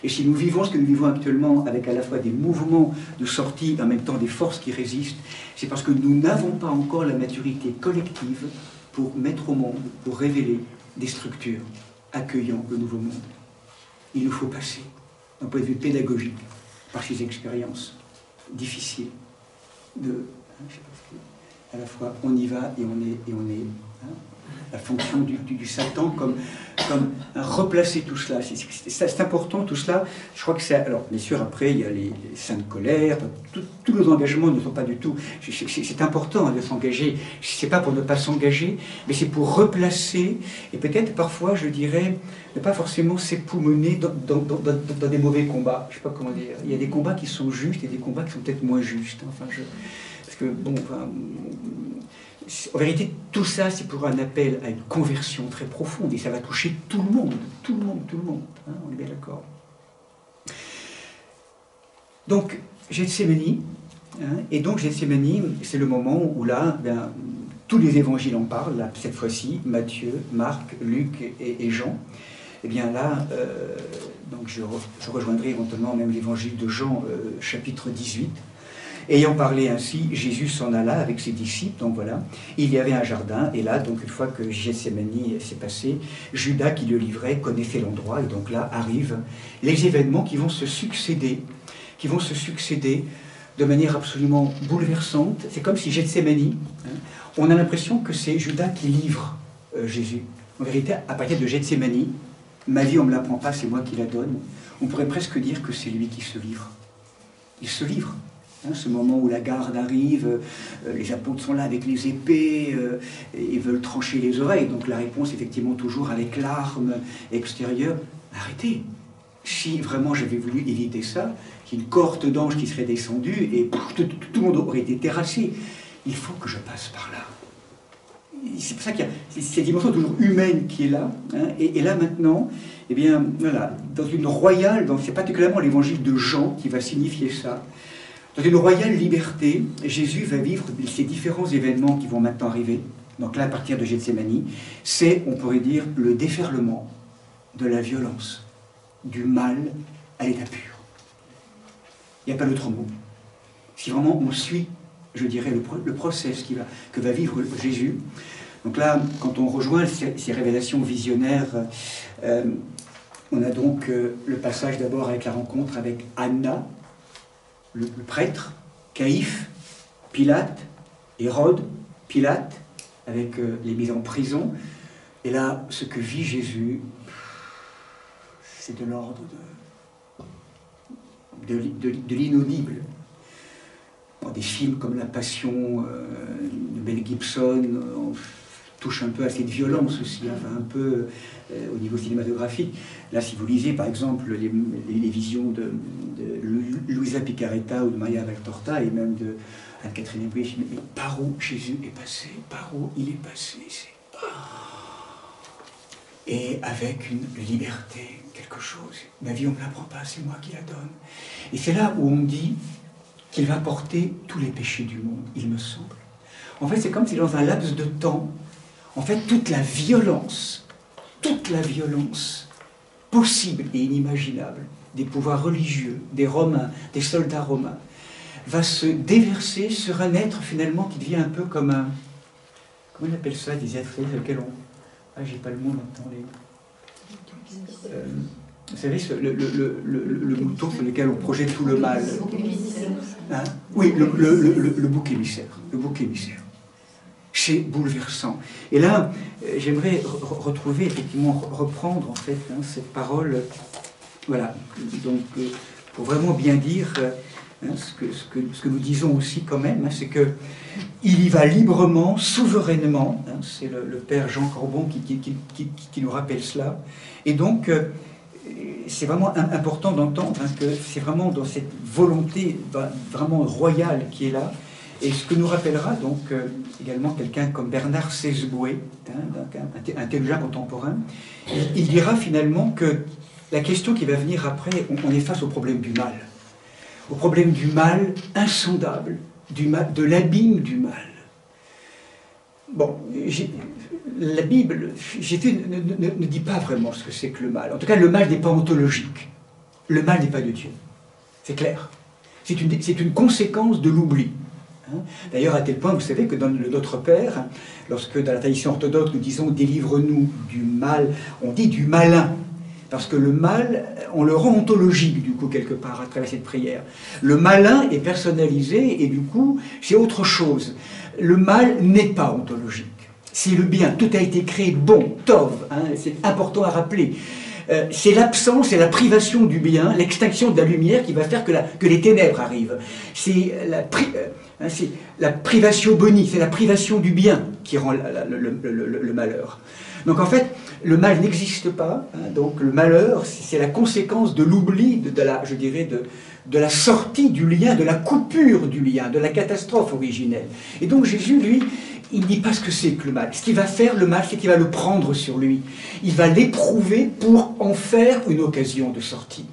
Et si nous vivons ce que nous vivons actuellement, avec à la fois des mouvements de sortie et en même temps des forces qui résistent, c'est parce que nous n'avons pas encore la maturité collective pour mettre au monde, pour révéler des structures accueillant le nouveau monde. Il nous faut passer, d'un point de vue pédagogique, par ces expériences difficiles à la fois on y va et on est la fonction du Satan comme replacer tout cela. C'est important tout cela. Je crois que c'est... Alors bien sûr après il y a les saintes colères, tous nos engagements ne sont pas du tout... C'est important de s'engager. C'est pas pour ne pas s'engager, mais c'est pour replacer et peut-être parfois je dirais ne pas forcément s'époumoner dans des mauvais combats. Je sais pas comment dire. Il y a des combats qui sont justes et des combats qui sont peut-être moins justes. Enfin parce que bon... En vérité, tout ça, c'est pour un appel à une conversion très profonde, et ça va toucher tout le monde, hein, on est bien d'accord. Donc, Gethsémani, et donc Gethsémani, c'est le moment où là, tous les évangiles en parlent, là, cette fois-ci, Matthieu, Marc, Luc et Jean. Et bien là, donc je rejoindrai éventuellement même l'évangile de Jean, chapitre 18. Ayant parlé ainsi, Jésus s'en alla avec ses disciples, donc voilà, il y avait un jardin, et là, donc une fois que Gethsémani s'est passé, Judas qui le livrait connaissait l'endroit, et donc là arrivent les événements qui vont se succéder de manière absolument bouleversante. C'est comme si Gethsémani, on a l'impression que c'est Judas qui livre Jésus. En vérité, à partir de Gethsémani, ma vie on ne me l'apprend pas, c'est moi qui la donne, on pourrait presque dire que c'est lui qui se livre. Il se livre. Ce moment où la garde arrive, les apôtres sont là avec les épées et veulent trancher les oreilles. Donc la réponse, effectivement, toujours avec l'arme extérieure. Arrêtez. Si vraiment j'avais voulu éviter ça, qu'il y ait une cohorte d'anges qui serait descendue et tout le monde aurait été terrassé. Il faut que je passe par là. C'est pour ça qu'il y a cette dimension toujours humaine qui est là. Et là maintenant, eh bien, voilà, dans une royale, c'est particulièrement l'évangile de Jean qui va signifier ça. Dans une royale liberté, Jésus va vivre ces différents événements qui vont maintenant arriver. Donc là, à partir de Gethsémani, c'est, on pourrait dire, le déferlement de la violence, du mal à l'état pur. Il n'y a pas d'autre mot. Si vraiment on suit, je dirais, le process que va vivre Jésus. Donc là, quand on rejoint ces révélations visionnaires, on a donc le passage d'abord avec la rencontre avec Anna, le prêtre, Caïphe, Pilate, Hérode, Pilate, avec les mises en prison. Et là, ce que vit Jésus, c'est de l'ordre de l'inaudible. Dans des films comme La Passion de Mel Gibson, on touche un peu à cette violence aussi, enfin un peu au niveau cinématographique. Là, si vous lisez par exemple les visions de Luisa Picaretta ou de Maria Valtorta et même de Anne-Catherine Heinrich, mais par où Jésus est passé, par où il est passé, et avec une liberté, quelque chose. Ma vie, on ne me l'apprend pas, c'est moi qui la donne. Et c'est là où on dit qu'il va porter tous les péchés du monde, il me semble. En fait, c'est comme si dans un laps de temps, en fait, toute la violence possible et inimaginable des pouvoirs religieux, des Romains, des soldats romains, va se déverser sur un être finalement qui devient un peu comme un... Comment on appelle ça, des êtres sur lesquels on... Ah, j'ai pas le mot maintenant. Vous savez, le mouton sur lequel on projette tout le mal. Hein? Oui, le bouc émissaire. Le bouc émissaire. C'est bouleversant. Et là, j'aimerais retrouver, effectivement, reprendre en fait cette parole. Voilà. Donc, pour vraiment bien dire ce que nous disons aussi quand même, c'est que il y va librement, souverainement. C'est le père Jean Corbon qui nous rappelle cela. Et donc, c'est vraiment important d'entendre que c'est vraiment dans cette volonté vraiment royale qui est là. Et ce que nous rappellera donc également quelqu'un comme Bernard Sesboué, un théologien contemporain, il dira finalement que la question qui va venir après, on est face au problème du mal. Au problème du mal insondable, de l'abîme du mal. Bon, la Bible, ne dit pas vraiment ce que c'est que le mal. En tout cas, le mal n'est pas ontologique. Le mal n'est pas de Dieu. C'est clair. C'est une conséquence de l'oubli. D'ailleurs, à tel point, vous savez que dans le Notre Père, lorsque dans la tradition orthodoxe nous disons « délivre-nous du mal », on dit du malin. Parce que le mal, on le rend ontologique, du coup, quelque part, à travers cette prière. Le malin est personnalisé, et du coup, c'est autre chose. Le mal n'est pas ontologique. C'est le bien. Tout a été créé bon, tov. C'est important à rappeler. C'est l'absence et la privation du bien, l'extinction de la lumière qui va faire que les ténèbres arrivent. C'est la privation boni, c'est la privation du bien qui rend le malheur. Donc en fait, le mal n'existe pas, donc le malheur, c'est la conséquence de l'oubli, de la sortie du lien, de la coupure du lien, de la catastrophe originelle. Et donc Jésus, lui, il ne dit pas ce que c'est que le mal. Ce qu'il va faire, le mal, c'est qu'il va le prendre sur lui. Il va l'éprouver pour en faire une occasion de sortie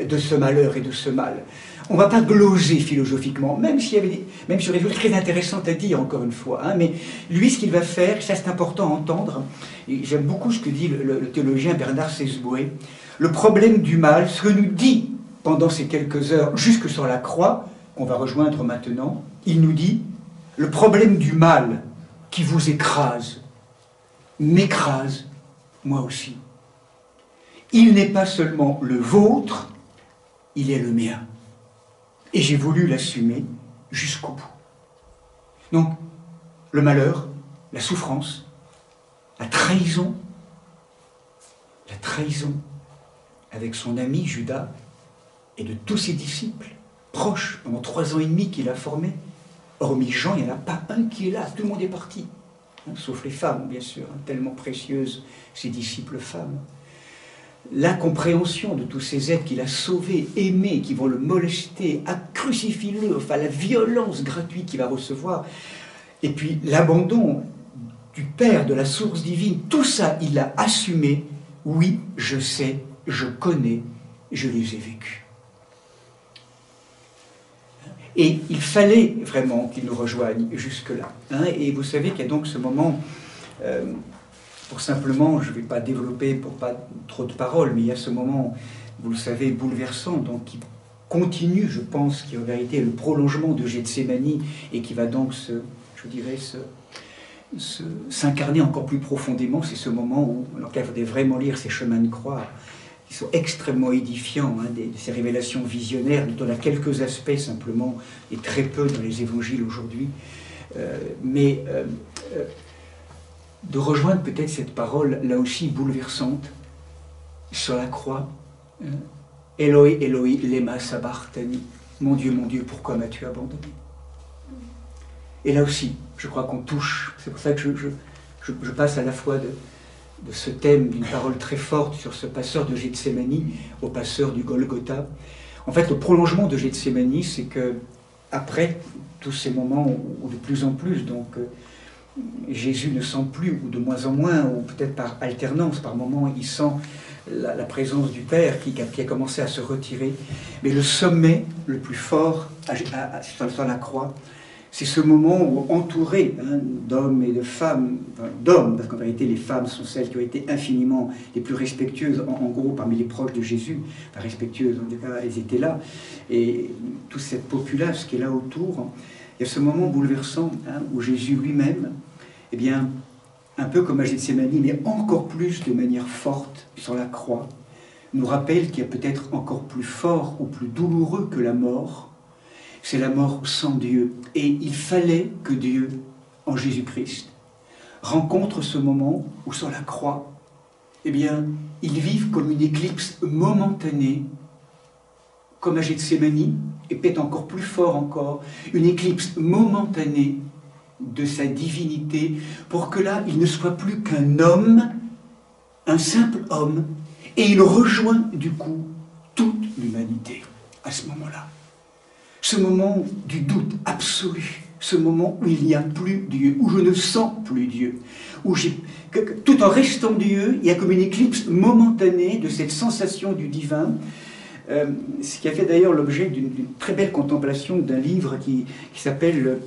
de ce malheur et de ce mal. On ne va pas gloser philosophiquement, même s'il y aurait des choses très intéressantes à dire, encore une fois. Mais lui, ce qu'il va faire, ça c'est important à entendre, et j'aime beaucoup ce que dit le théologien Bernard Sesboué, le problème du mal, ce que nous dit pendant ces quelques heures, jusque sur la croix, qu'on va rejoindre maintenant, il nous dit, le problème du mal qui vous écrase, m'écrase, moi aussi. Il n'est pas seulement le vôtre, il est le mien. Et j'ai voulu l'assumer jusqu'au bout. Donc, le malheur, la souffrance, la trahison avec son ami Judas et de tous ses disciples, proches, pendant 3 ans et demi qu'il a formés. Hormis Jean, il n'y en a pas un qui est là, tout le monde est parti. Sauf les femmes, bien sûr, tellement précieuses, ses disciples femmes. L'incompréhension de tous ces êtres qu'il a sauvés, aimés, qui vont le molester, crucifie-le, enfin la violence gratuite qu'il va recevoir, et puis l'abandon du Père, de la source divine, tout ça, il l'a assumé. Oui, je sais, je connais, je les ai vécus. Et il fallait vraiment qu'il nous rejoigne jusque-là. Et vous savez qu'il y a donc ce moment... pour simplement, je ne vais pas développer pour pas trop de paroles, mais il y a ce moment, vous le savez, bouleversant, donc qui continue, je pense, qui en vérité est le prolongement de Gethsémani et qui va donc s'incarner encore plus profondément. C'est ce moment où, alors qu'il faudrait vraiment lire ces chemins de croix, qui sont extrêmement édifiants, de ces révélations visionnaires, dont on a quelques aspects simplement, et très peu dans les évangiles aujourd'hui, de rejoindre peut-être cette parole, là aussi bouleversante, sur la croix. Eloi, Eloi, lema sabachthani. Mon Dieu, pourquoi m'as-tu abandonné? Et là aussi, je crois qu'on touche. C'est pour ça que je passe à la fois de ce thème, d'une parole très forte sur ce passeur de Gethsémani au passeur du Golgotha. En fait, le prolongement de Gethsémani, c'est que après tous ces moments où de plus en plus, donc... Jésus ne sent plus, ou de moins en moins, ou peut-être par alternance, par moments, il sent la présence du Père qui a commencé à se retirer. Mais le sommet le plus fort sur la croix, c'est ce moment où, entouré d'hommes et de femmes, d'hommes, parce qu'en vérité les femmes sont celles qui ont été infiniment les plus respectueuses, en gros parmi les proches de Jésus, enfin respectueuses, en tout cas elles étaient là, et toute cette populace qui est là autour. Il y a ce moment bouleversant où Jésus lui-même, eh bien, un peu comme à Gethsémani, mais encore plus de manière forte sur la croix, nous rappelle qu'il y a peut-être encore plus fort ou plus douloureux que la mort, c'est la mort sans Dieu. Et il fallait que Dieu, en Jésus-Christ, rencontre ce moment où sur la croix, eh bien, il vive comme une éclipse momentanée, comme à Gethsémani, et peut-être encore plus fort encore, une éclipse momentanée de sa divinité, pour que là, il ne soit plus qu'un homme, un simple homme, Et il rejoint du coup toute l'humanité à ce moment-là. Ce moment du doute absolu, ce moment où il n'y a plus Dieu, où je ne sens plus Dieu, où tout en restant Dieu, il y a comme une éclipse momentanée de cette sensation du divin, ce qui a fait d'ailleurs l'objet d'une très belle contemplation d'un livre qui s'appelle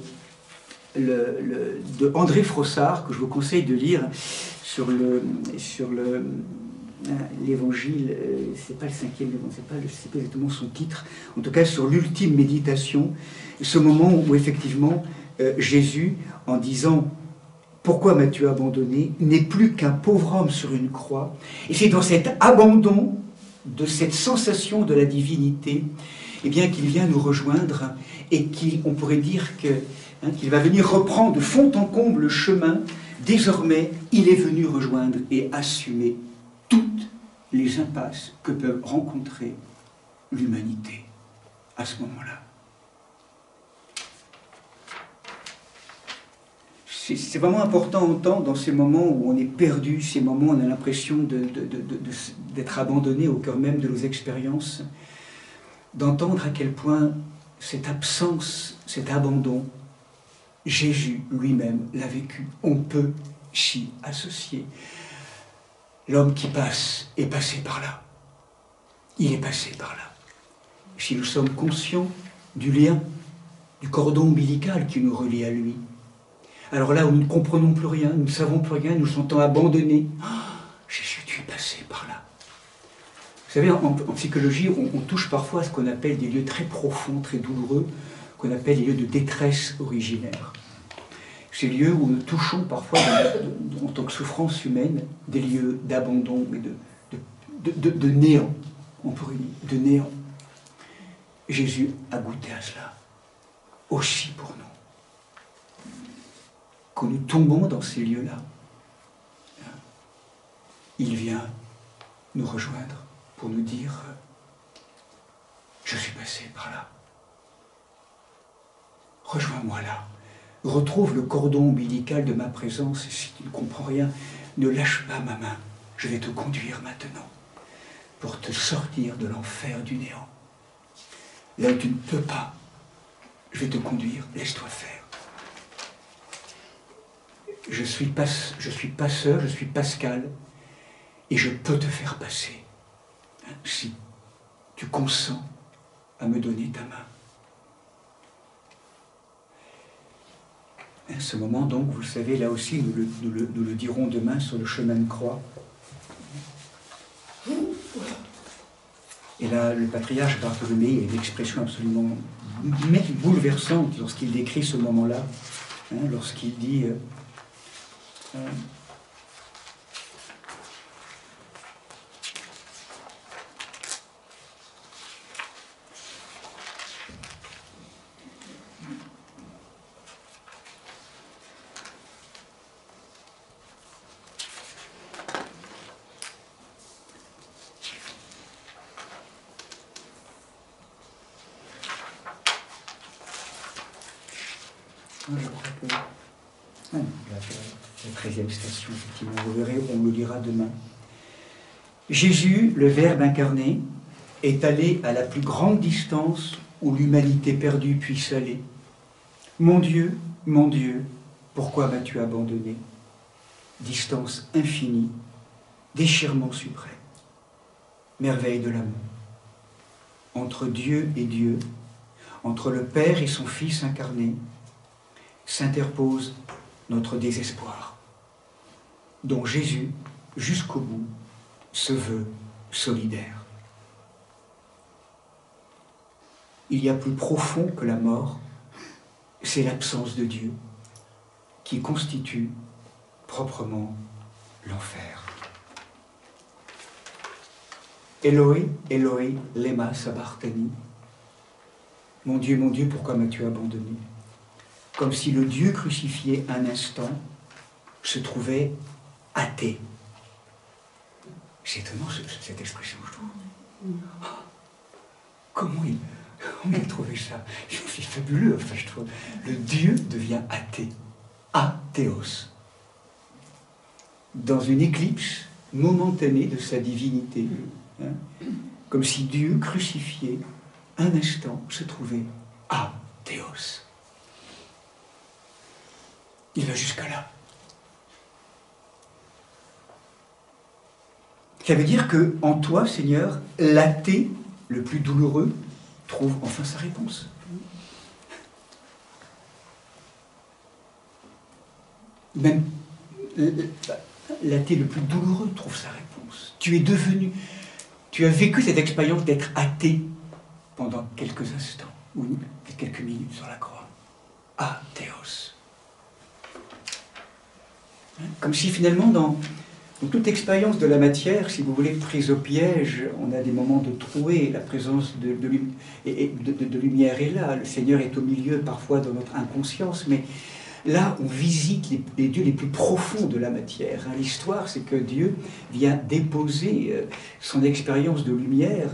de André Frossard, que je vous conseille de lire, sur l'évangile, c'est pas le cinquième, c'est pas exactement son titre, en tout cas sur l'ultime méditation, ce moment où effectivement Jésus, en disant « Pourquoi m'as-tu abandonné ?», n'est plus qu'un pauvre homme sur une croix. Et c'est dans cet abandon de cette sensation de la divinité, eh bien qu'il vient nous rejoindre et qu'on pourrait dire qu'il va venir reprendre de fond en comble le chemin. Désormais, il est venu rejoindre et assumer toutes les impasses que peut rencontrer l'humanité à ce moment-là. C'est vraiment important à entendre dans ces moments où on est perdu, ces moments où on a l'impression d'être abandonné au cœur même de nos expériences, d'entendre à quel point cette absence, cet abandon, Jésus lui-même l'a vécu. On peut s'y associer. L'homme qui passe est passé par là. Il est passé par là. Si nous sommes conscients du lien, du cordon ombilical qui nous relie à lui, alors là où nous ne comprenons plus rien, nous ne savons plus rien, nous nous sentons abandonnés, Jésus, tu es passé par là. Vous savez, en psychologie, on touche parfois à ce qu'on appelle des lieux très profonds, très douloureux, qu'on appelle les lieux de détresse originaire. Ces lieux où nous touchons parfois, en tant que souffrance humaine, des lieux d'abandon et de néant, on pourrait dire, de néant. Jésus a goûté à cela, aussi pour nous. Quand nous tombons dans ces lieux-là, il vient nous rejoindre pour nous dire « Je suis passé par là. Rejoins-moi là. Retrouve le cordon ombilical de ma présence et si tu ne comprends rien, ne lâche pas ma main. Je vais te conduire maintenant pour te sortir de l'enfer du néant. Là où tu ne peux pas, je vais te conduire, laisse-toi faire. Je suis passeur, je suis Pascal, et je peux te faire passer, si tu consens à me donner ta main. » Ce moment, donc, vous le savez, là aussi, nous le dirons demain sur le chemin de croix. Et là, le patriarche Bartholomé a une expression absolument bouleversante lorsqu'il décrit ce moment-là, lorsqu'il dit je crois que... la 13e station, effectivement, vous verrez, on le lira demain. Jésus, le Verbe incarné, est allé à la plus grande distance où l'humanité perdue puisse aller. Mon Dieu, pourquoi m'as-tu abandonné? Distance infinie, déchirement suprême, merveille de l'amour. Entre Dieu et Dieu, entre le Père et son Fils incarné, s'interpose notre désespoir, dont Jésus, jusqu'au bout, se veut solidaire. Il y a plus profond que la mort, c'est l'absence de Dieu, qui constitue proprement l'enfer. Eloi, Eloi, lema sabachthani. Mon Dieu, pourquoi m'as-tu abandonné? Comme si le Dieu crucifié un instant se trouvait athée. C'est étonnant cette expression, je trouve. Comment il a trouvé ça? C'est fabuleux, enfin, je trouve. Le Dieu devient athée. Athéos. Dans une éclipse momentanée de sa divinité, hein, comme si Dieu crucifié, un instant, se trouvait à Théos. Il va jusqu'à là. Ça veut dire que en toi, Seigneur, l'athée le plus douloureux trouve enfin sa réponse. Même l'athée le plus douloureux trouve sa réponse. Tu es devenu, tu as vécu cette expérience d'être athée pendant quelques instants, ou quelques minutes sur la croix. Théos. Comme si finalement, dans toute expérience de la matière, si vous voulez, prise au piège, on a des moments de trouée, la présence de lumière est là, le Seigneur est au milieu parfois de notre inconscience, mais là, on visite les dieux les plus profonds de la matière. L'histoire, c'est que Dieu vient déposer son expérience de lumière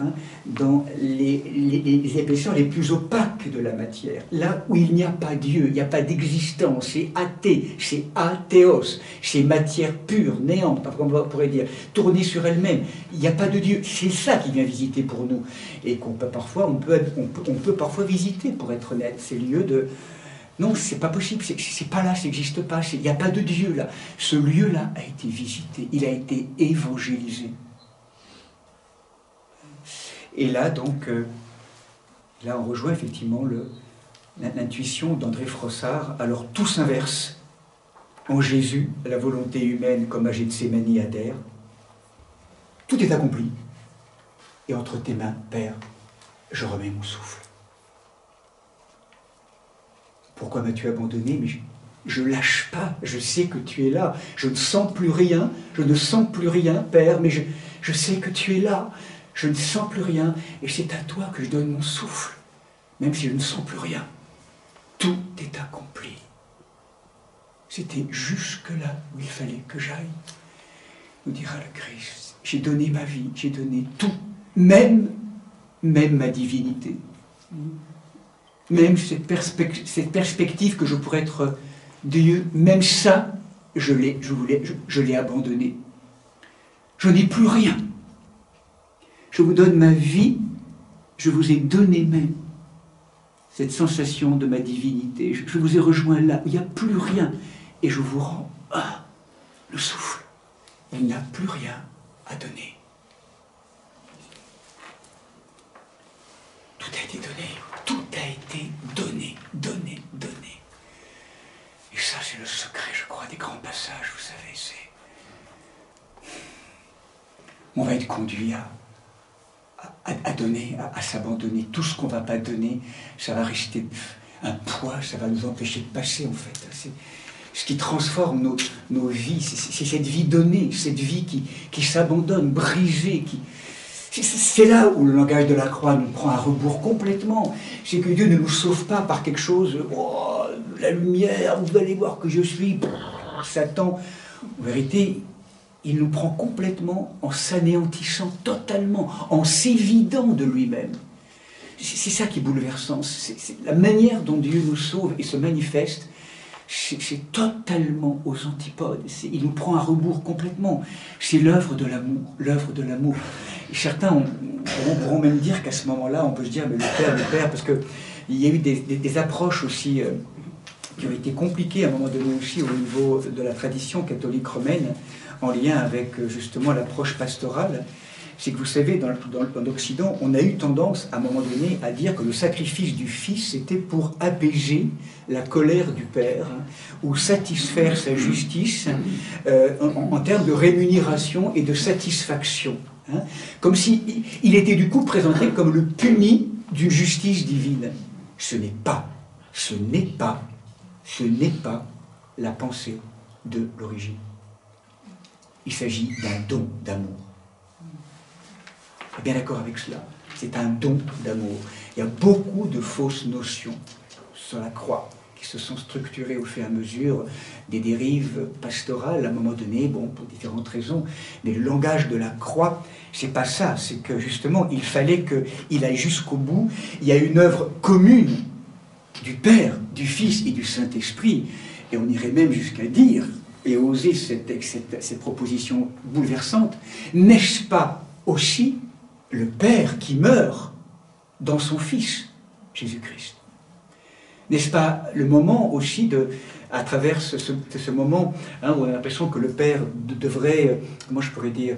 dans les épaisseurs les plus opaques de la matière. Là où il n'y a pas Dieu, il n'y a pas d'existence, c'est athée, c'est athéos, c'est matière pure, néante, comme on pourrait dire, tournée sur elle-même. Il n'y a pas de Dieu. C'est ça qui vient visiter pour nous. Et qu'on peut parfois, on peut parfois visiter, pour être honnête, ces lieux de... Non, c'est pas possible, c'est pas là, ça n'existe pas, il n'y a pas de Dieu là. Ce lieu-là a été visité, il a été évangélisé. Et là, donc, là on rejoint effectivement l'intuition d'André Frossard. Alors tout s'inverse. En Jésus, la volonté humaine comme à Gethsémani adhère. Tout est accompli. Et entre tes mains, Père, je remets mon souffle. Pourquoi m'as-tu abandonné? Mais je ne lâche pas, je sais que tu es là. Je ne sens plus rien, Père, mais je sais que tu es là. Je ne sens plus rien, et c'est à toi que je donne mon souffle, même si je ne sens plus rien. Tout est accompli. C'était jusque-là où il fallait que j'aille, nous dira le Christ. J'ai donné ma vie, j'ai donné tout, même ma divinité. Même cette perspective que je pourrais être Dieu, même ça, je l'ai abandonné. Je n'ai plus rien. Je vous donne ma vie, je vous ai donné même cette sensation de ma divinité. Je vous ai rejoint là, il n'y a plus rien. Et je vous rends le souffle. Il n'a plus rien à donner. Tout a été donné. Tout a été donné. Et ça, c'est le secret, je crois, des grands passages, vous savez, c'est... On va être conduit à donner, à s'abandonner. Tout ce qu'on ne va pas donner, ça va rester un poids, ça va nous empêcher de passer, en fait. C'est ce qui transforme nos vies, c'est cette vie donnée, cette vie qui s'abandonne, brisée, c'est là où le langage de la croix nous prend à rebours complètement. C'est que Dieu ne nous sauve pas par quelque chose, oh, la lumière, vous allez voir que je suis, Satan. En vérité, il nous prend complètement en s'anéantissant totalement, en s'évidant de lui-même. C'est ça qui est bouleversant. C'est la manière dont Dieu nous sauve et se manifeste. C'est totalement aux antipodes. Il nous prend à rebours complètement. C'est l'œuvre de l'amour. Et certains pourront même dire qu'à ce moment-là, on peut se dire, mais le Père, parce qu'il y a eu des approches aussi qui ont été compliquées à un moment donné aussi au niveau de la tradition catholique romaine, en lien avec justement l'approche pastorale. C'est que vous savez, dans l'Occident, on a eu tendance, à un moment donné, à dire que le sacrifice du Fils, c'était pour apaiser la colère du Père, ou satisfaire sa justice en termes de rémunération et de satisfaction. Comme s'il était du coup présenté comme le puni d'une justice divine. Ce n'est pas la pensée de l'origine. Il s'agit d'un don d'amour. Bien d'accord avec cela, c'est un don d'amour. Il y a beaucoup de fausses notions sur la croix qui se sont structurées au fur et à mesure des dérives pastorales à un moment donné, bon, pour différentes raisons, mais le langage de la croix, c'est pas ça, c'est que justement, il fallait qu'il aille jusqu'au bout. Il y a une œuvre commune du Père, du Fils et du Saint-Esprit, et on irait même jusqu'à dire et oser cette proposition bouleversante, n'est-ce pas aussi le Père qui meurt dans son Fils, Jésus-Christ? N'est-ce pas le moment aussi à travers ce moment où on a l'impression que le Père devrait, comment je pourrais dire,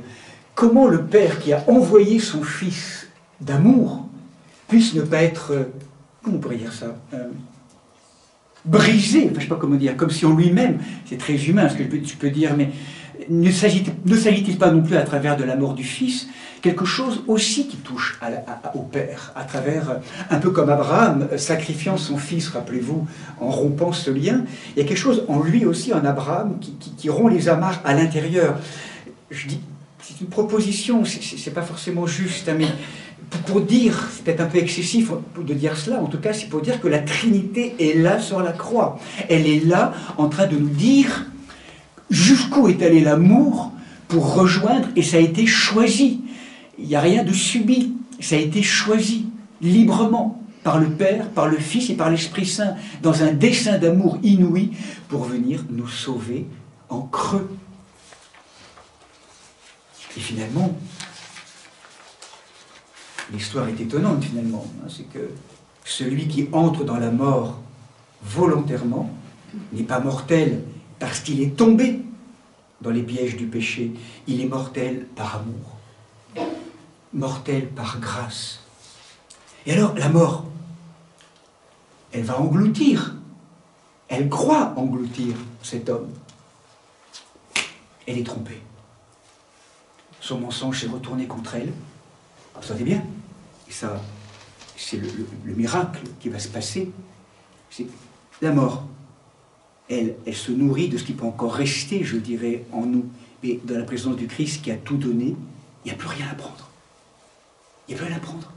comment le Père qui a envoyé son Fils d'amour puisse ne pas être, comment on pourrait dire ça, brisé, enfin, je ne sais pas comment dire, comme si en lui-même, c'est très humain ce que je peux dire, mais ne s'agit-il pas non plus à travers de la mort du Fils, quelque chose aussi qui touche au Père, à travers, un peu comme Abraham, sacrifiant son Fils, rappelez-vous, en rompant ce lien, il y a quelque chose en lui aussi, en Abraham, qui rompt les amarres à l'intérieur. Je dis, c'est une proposition, c'est pas forcément juste, hein, mais pour dire, c'est peut-être un peu excessif de dire cela, en tout cas c'est pour dire que la Trinité est là sur la croix. Elle est là en train de nous dire jusqu'où est allé l'amour pour rejoindre, et ça a été choisi. Il n'y a rien de subi, ça a été choisi librement par le Père, par le Fils et par l'Esprit Saint, dans un dessein d'amour inouï pour venir nous sauver en creux. Et finalement, l'histoire est étonnante finalement, hein, c'est que celui qui entre dans la mort volontairement n'est pas mortel parce qu'il est tombé dans les pièges du péché, il est mortel par amour, mortel par grâce. Et alors la mort, elle va engloutir, elle croit engloutir cet homme. Elle est trompée. Son mensonge s'est retourné contre elle. Vous savez bien, et ça, c'est le miracle qui va se passer. C'est la mort. Elle se nourrit de ce qui peut encore rester, je dirais, en nous. Mais dans la présence du Christ qui a tout donné, il n'y a plus rien à prendre. Il n'y a plus rien à prendre.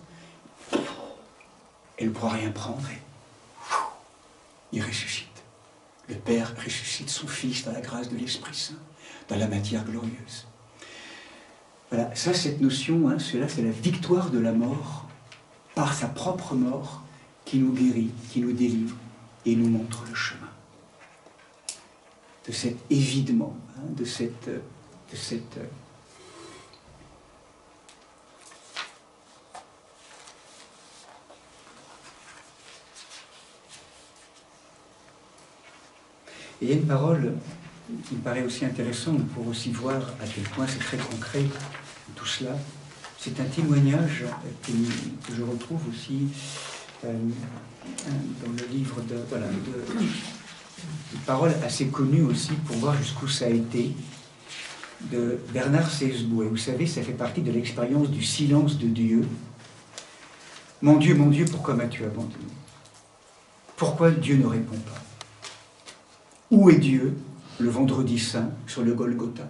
Elle ne pourra rien prendre et il ressuscite. Le Père ressuscite son Fils dans la grâce de l'Esprit Saint, dans la matière glorieuse. Voilà, ça, cette notion, hein, c'est la victoire de la mort par sa propre mort qui nous guérit, qui nous délivre et nous montre le chemin. De cet évidement, hein, de cette Et il y a une parole qui me paraît aussi intéressante pour aussi voir à quel point c'est très concret tout cela. C'est un témoignage que je retrouve aussi dans le livre de paroles assez connues aussi pour voir jusqu'où ça a été, de Bernard Sesboué. Vous savez, ça fait partie de l'expérience du silence de Dieu. Mon Dieu, pourquoi m'as-tu abandonné? Pourquoi Dieu ne répond pas? Où est Dieu le vendredi saint sur le Golgotha?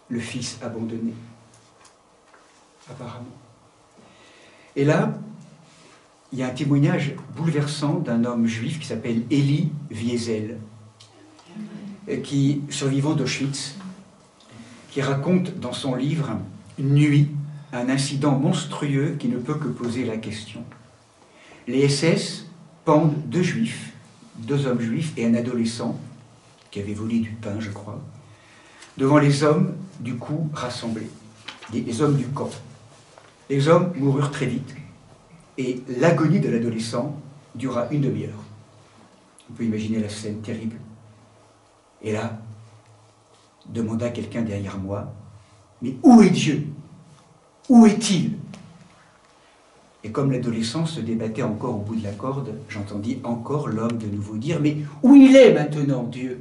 Le Fils abandonné, apparemment. Et là, il y a un témoignage bouleversant d'un homme juif qui s'appelle Elie Wiesel, qui, survivant d'Auschwitz, qui raconte dans son livre « Nuit » un incident monstrueux qui ne peut que poser la question. Les SS pendent deux juifs, deux hommes juifs et un adolescent qui avait volé du pain, je crois, devant les hommes du coup rassemblés, les hommes du camp. Les hommes moururent très vite et l'agonie de l'adolescent dura une demi-heure. On peut imaginer la scène terrible. Et là, demanda quelqu'un derrière moi, « Mais où est Dieu? Où est-il » Et comme l'adolescent se débattait encore au bout de la corde, j'entendis encore l'homme de nouveau dire « Mais où il est maintenant, Dieu ?»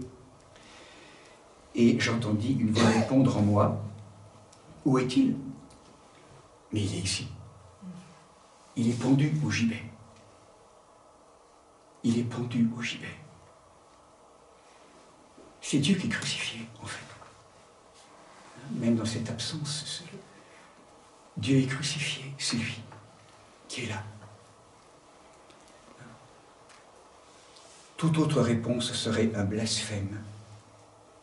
Et j'entendis une voix répondre en moi « Où est-il » ? Mais il est ici. Il est pendu au gibet. Il est pendu au gibet. C'est Dieu qui est crucifié, en fait. Même dans cette absence, Dieu est crucifié, c'est lui qui est là. Toute autre réponse serait un blasphème,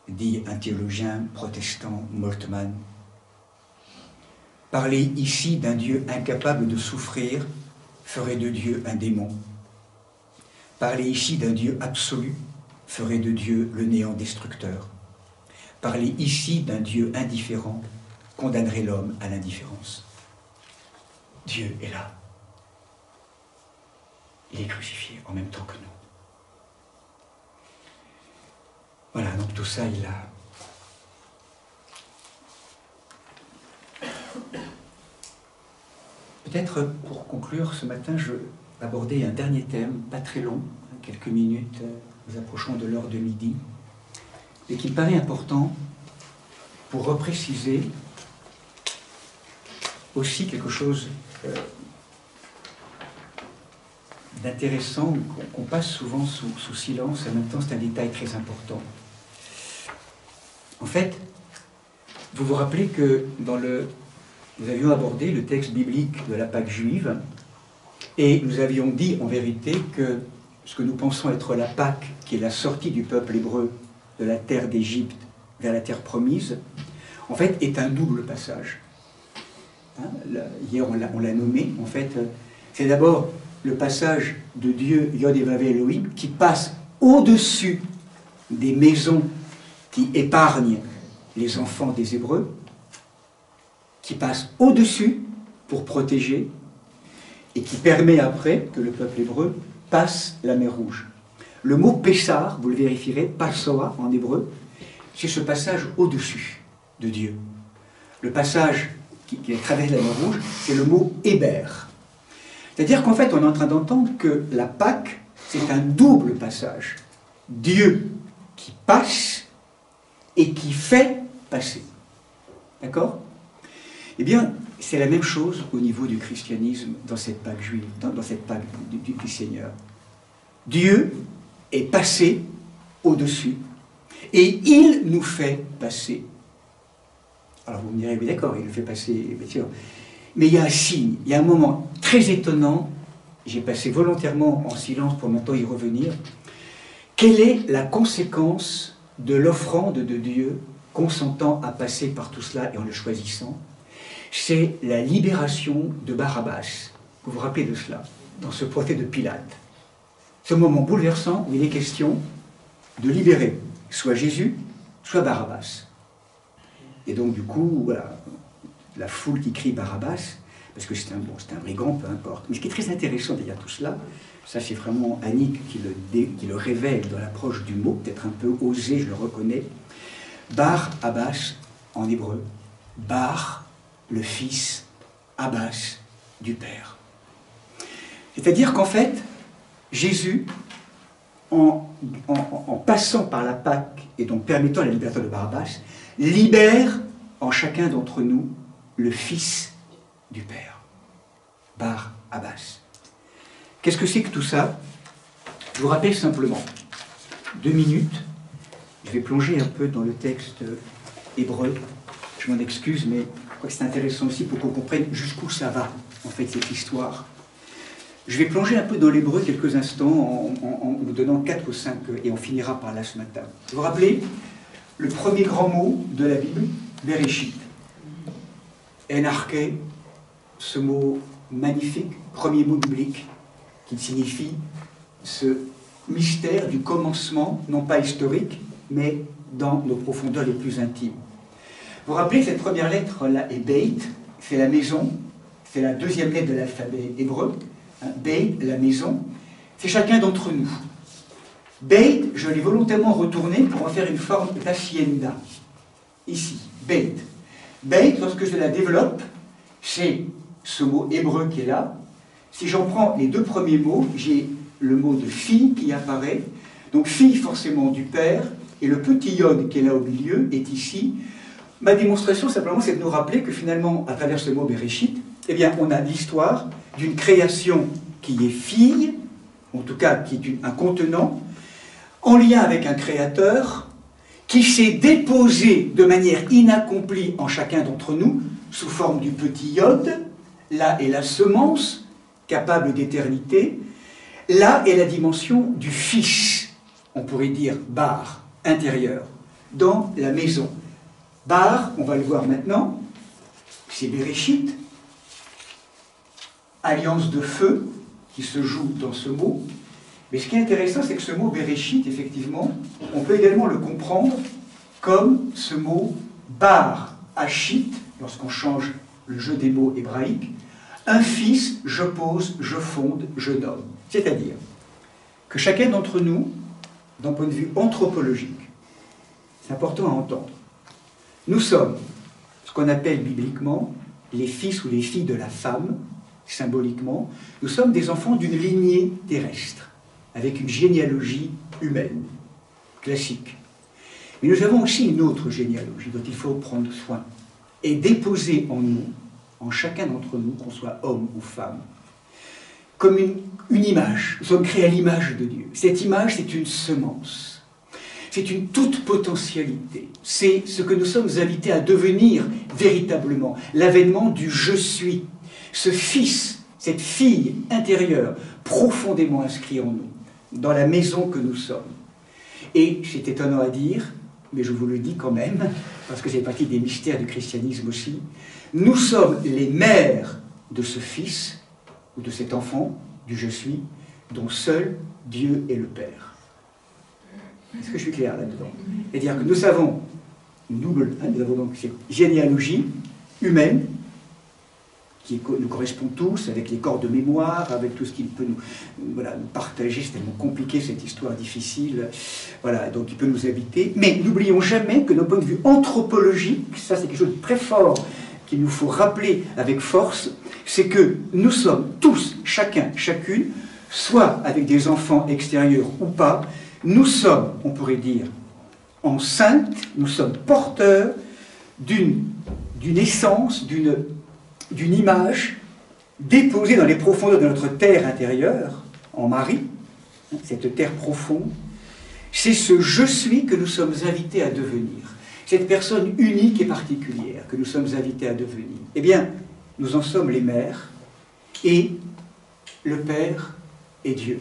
dit un théologien protestant, Moltmann. Parler ici d'un Dieu incapable de souffrir ferait de Dieu un démon. Parler ici d'un Dieu absolu ferait de Dieu le néant destructeur. Parler ici d'un Dieu indifférent condamnerait l'homme à l'indifférence. Dieu est là. Il est crucifié en même temps que nous. Voilà, donc tout ça, il a... Peut-être pour conclure ce matin, je vais aborder un dernier thème, pas très long, quelques minutes, nous approchons de l'heure de midi, et qui me paraît important pour repréciser aussi quelque chose d'intéressant, qu'on passe souvent sous silence, et en même temps c'est un détail très important. En fait, vous vous rappelez que nous avions abordé le texte biblique de la Pâque juive, et nous avions dit en vérité que ce que nous pensons être la Pâque, qui est la sortie du peuple hébreu de la terre d'Égypte vers la terre promise, en fait est un double passage. Hein, hier on l'a nommé, en fait, c'est d'abord le passage de Dieu, Yod et Vav Elohim, qui passe au-dessus des maisons qui épargnent les enfants des Hébreux, qui passe au-dessus pour protéger, et qui permet après que le peuple hébreu passe la mer Rouge. Le mot Pessar, vous le vérifierez, Passoa en hébreu, c'est ce passage au-dessus de Dieu. Le passage qui traverse la mer Rouge, c'est le mot Héber. C'est-à-dire qu'en fait, on est en train d'entendre que la Pâque, c'est un double passage. Dieu qui passe et qui fait passer. D'accord ? Eh bien, c'est la même chose au niveau du christianisme dans cette Pâque juive, dans cette Pâque du Seigneur. Dieu est passé au-dessus et il nous fait passer. Alors vous me direz, oui d'accord, il le fait passer, bien sûr. Mais il y a un signe, il y a un moment très étonnant, j'ai passé volontairement en silence pour maintenant y revenir. Quelle est la conséquence de l'offrande de Dieu consentant à passer par tout cela et en le choisissant? C'est la libération de Barabbas. Vous vous rappelez de cela, dans ce procès de Pilate. Ce moment bouleversant où il est question de libérer soit Jésus, soit Barabbas. Et donc du coup, voilà, la foule qui crie Barabbas, parce que c'est un brigand, peu importe. Mais ce qui est très intéressant derrière tout cela, ça c'est vraiment Annick qui le révèle dans l'approche du mot, peut-être un peu osé, je le reconnais. Bar Abbas en hébreu, Bar, le fils, Abbas, du Père. C'est-à-dire qu'en fait, Jésus, en passant par la Pâque et donc permettant la liberté de Barabbas, libère en chacun d'entre nous le Fils du Père. Bar Abbas. Qu'est-ce que c'est que tout ça? Je vous rappelle simplement, 2 minutes, je vais plonger un peu dans le texte hébreu. Je m'en excuse, mais je crois que c'est intéressant aussi pour qu'on comprenne jusqu'où ça va, en fait, cette histoire. Je vais plonger un peu dans l'hébreu quelques instants en vous donnant 4 ou 5, et on finira par là ce matin. Vous vous rappelez le premier grand mot de la Bible, Bereshit. Enarché, ce mot magnifique, premier mot biblique, qui signifie ce mystère du commencement, non pas historique, mais dans nos profondeurs les plus intimes. Vous vous rappelez, cette première lettre là est Beit, c'est la maison, c'est la deuxième lettre de l'alphabet hébreu. Beit, la maison, c'est chacun d'entre nous. Beit, je l'ai volontairement retourné pour en faire une forme d'hacienda. Ici, Beit. Beit, lorsque je la développe, c'est ce mot hébreu qui est là. Si j'en prends les 2 premiers mots, j'ai le mot de fille qui apparaît. Donc fille forcément du père, et le petit yod qui est là au milieu est ici. Ma démonstration simplement, c'est de nous rappeler que finalement, à travers ce mot Bereshit, eh bien, on a l'histoire d'une création qui est fille, en tout cas qui est un contenant, en lien avec un créateur qui s'est déposé de manière inaccomplie en chacun d'entre nous, sous forme du petit yod. Là est la semence, capable d'éternité. Là est la dimension du fils, on pourrait dire bar, intérieur, dans la maison. Bar, on va le voir maintenant, c'est Bereshit, alliance de feu qui se joue dans ce mot. Mais ce qui est intéressant, c'est que ce mot Bereshit, effectivement, on peut également le comprendre comme ce mot bar hachit, lorsqu'on change le jeu des mots hébraïques, un fils, je pose, je fonde, je nomme. C'est-à-dire que chacun d'entre nous, d'un point de vue anthropologique, c'est important à entendre, nous sommes ce qu'on appelle bibliquement les fils ou les filles de la femme, symboliquement, nous sommes des enfants d'une lignée terrestre, avec une généalogie humaine, classique. Mais nous avons aussi une autre généalogie dont il faut prendre soin, et déposer en nous, en chacun d'entre nous, qu'on soit homme ou femme, comme une image. Nous sommes créés à l'image de Dieu. Cette image, c'est une semence. C'est une toute potentialité. C'est ce que nous sommes invités à devenir véritablement. L'avènement du « je suis ». Ce fils, cette fille intérieure, profondément inscrit en nous, dans la maison que nous sommes. Et c'est étonnant à dire, mais je vous le dis quand même, parce que c'est partie des mystères du christianisme aussi, nous sommes les mères de ce fils, ou de cet enfant, du « je suis », dont seul Dieu est le Père. Est-ce que je suis clair là-dedans? C'est-à-dire que nous avons une double, nous avons donc cette généalogie humaine, qui nous correspond tous, avec les corps de mémoire, avec tout ce qu'il peut nous partager. C'est tellement compliqué, cette histoire difficile. Voilà, donc il peut nous habiter. Mais n'oublions jamais que d'un point de vue anthropologique, ça c'est quelque chose de très fort qu'il nous faut rappeler avec force, c'est que nous sommes tous, chacun, chacune, soit avec des enfants extérieurs ou pas, nous sommes, on pourrait dire, enceintes, nous sommes porteurs d'une essence, d'une image déposée dans les profondeurs de notre terre intérieure, en Marie, cette terre profonde. C'est ce « je suis » que nous sommes invités à devenir. Cette personne unique et particulière que nous sommes invités à devenir. Eh bien, nous en sommes les mères, et le Père est Dieu.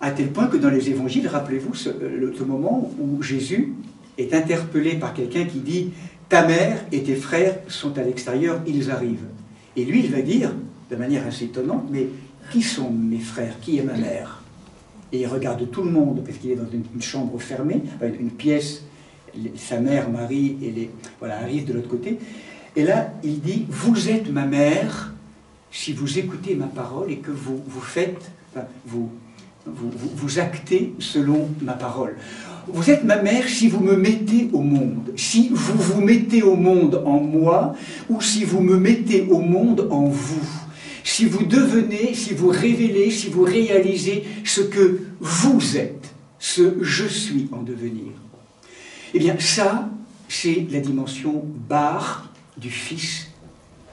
À tel point que dans les évangiles, rappelez-vous ce moment où Jésus est interpellé par quelqu'un qui dit « Ta mère et tes frères sont à l'extérieur, ils arrivent. » Et lui, il va dire, de manière assez étonnante, « Mais qui sont mes frères? Qui est ma mère ?» Et il regarde tout le monde, parce qu'il est dans une chambre fermée, une pièce, sa mère, Marie, arrivent de l'autre côté. Et là, il dit « Vous êtes ma mère si vous écoutez ma parole et que vous faites, vous actez selon ma parole. Vous êtes ma mère si vous me mettez au monde, si vous vous mettez au monde en moi, ou si vous me mettez au monde en vous. Si vous devenez, si vous révélez, si vous réalisez ce que vous êtes, ce je suis en devenir. Eh bien ça, c'est la dimension bar du Fils,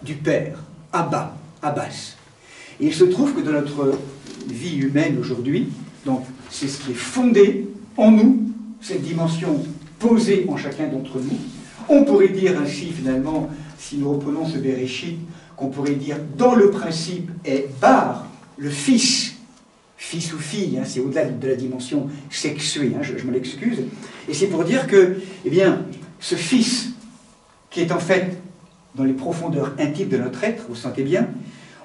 du Père, Abba, Abbas. Et il se trouve que dans notre vie humaine aujourd'hui, donc c'est ce qui est fondé en nous, cette dimension posée en chacun d'entre nous. On pourrait dire ainsi finalement, si nous reprenons ce Bereshit, qu'on pourrait dire dans le principe est bar, le fils, fils ou fille, c'est au-delà de la dimension sexuée, je m'en excuse, et c'est pour dire que, eh bien, ce fils qui est en fait dans les profondeurs intimes de notre être, vous sentez bien,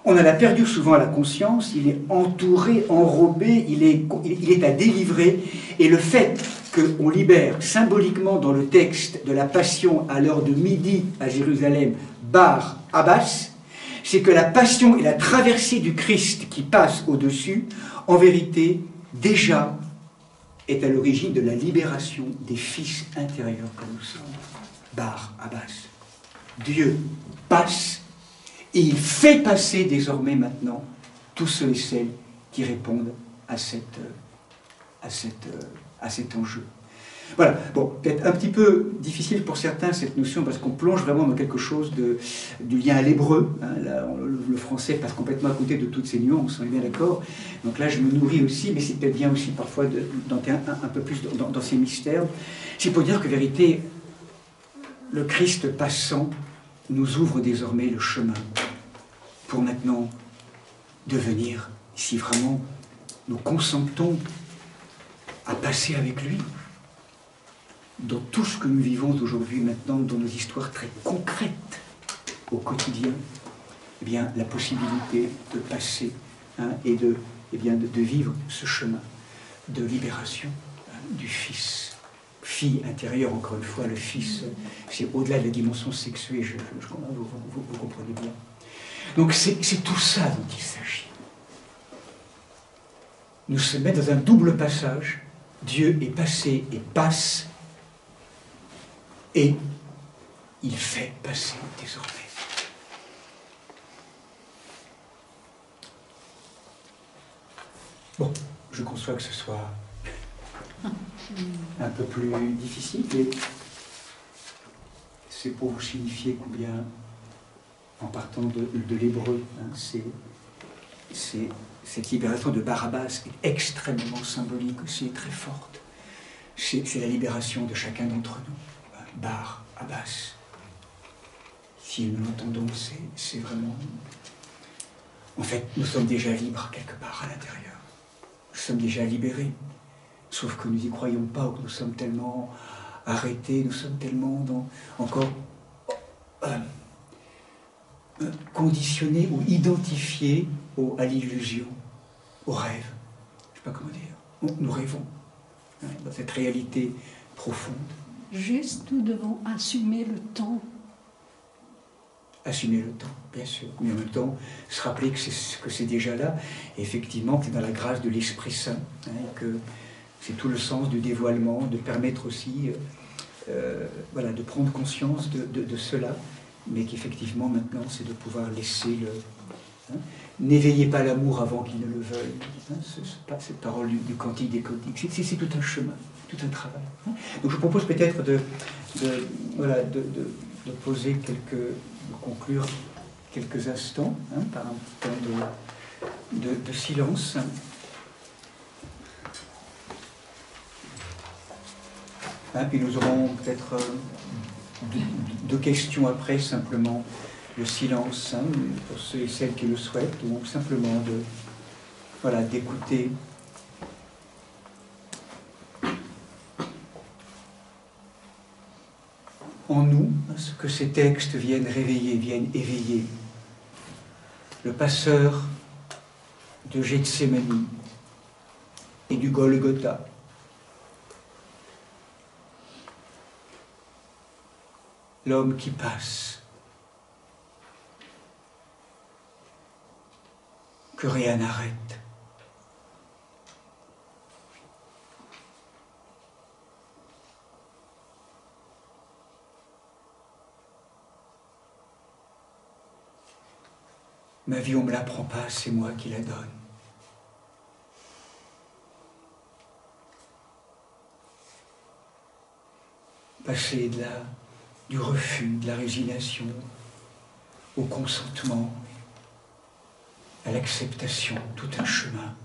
on en a perdu souvent la conscience, il est entouré, enrobé, il est à délivrer, et le fait qu'on libère symboliquement dans le texte de la Passion à l'heure de midi à Jérusalem, Bar Abbas, c'est que la passion et la traversée du Christ qui passe au-dessus, en vérité, déjà est à l'origine de la libération des fils intérieurs que nous sommes. Bar Abbas. Dieu passe et il fait passer désormais maintenant tous ceux et celles qui répondent à cet enjeu. Voilà, bon, peut-être un petit peu difficile pour certains cette notion parce qu'on plonge vraiment dans quelque chose du lien à l'hébreu. Le français passe complètement à côté de toutes ces nuances, on est bien d'accord. Donc là, je me nourris aussi, mais c'est peut-être bien aussi parfois d'entrer un peu plus dans ces mystères. C'est pour dire que, vérité, le Christ passant nous ouvre désormais le chemin pour maintenant devenir, si vraiment nous consentons à passer avec lui, dans tout ce que nous vivons aujourd'hui maintenant, dans nos histoires très concrètes au quotidien, eh bien, la possibilité de passer et eh bien, de vivre ce chemin de libération du Fils. Fille intérieure, encore une fois, le Fils, c'est au-delà de la dimension sexuée, vous comprenez bien. Donc c'est tout ça dont il s'agit. Nous se mettre dans un double passage. Dieu est passé et passe, et il fait passer désormais. Bon, je conçois que ce soit un peu plus difficile, mais c'est pour vous signifier combien, en partant de l'hébreu, cette libération de Barabbas est extrêmement symbolique aussi, très forte. C'est la libération de chacun d'entre nous. Bar, Abbas. Si nous l'entendons, c'est vraiment... En fait, nous sommes déjà libres quelque part à l'intérieur. Nous sommes déjà libérés. Sauf que nous n'y croyons pas, ou que nous sommes tellement arrêtés, nous sommes tellement encore conditionnés ou identifiés à l'illusion, au rêve. Je ne sais pas comment dire. Nous rêvons dans cette réalité profonde. Juste, nous devons assumer le temps. Assumer le temps, bien sûr. Mais en même temps, se rappeler que c'est déjà là, et effectivement, que c'est dans la grâce de l'Esprit Saint, que c'est tout le sens du dévoilement, de permettre aussi de prendre conscience de cela, mais qu'effectivement, maintenant, c'est de pouvoir laisser le... N'éveillez pas l'amour avant qu'il ne le veuille. Cette parole du Cantique des Cantiques, c'est tout un chemin, tout un travail. Donc je propose peut-être de poser de conclure quelques instants par un petit temps de silence. Puis nous aurons peut-être deux questions après, simplement le silence, pour ceux et celles qui le souhaitent, ou simplement d'écouter. En nous, ce que ces textes viennent réveiller, viennent éveiller. Le passeur de Gethsémani et du Golgotha. L'homme qui passe. Que rien n'arrête. Ma vie, on ne me la prend pas, c'est moi qui la donne. Passer du refus, de la résignation, au consentement, à l'acceptation, tout un chemin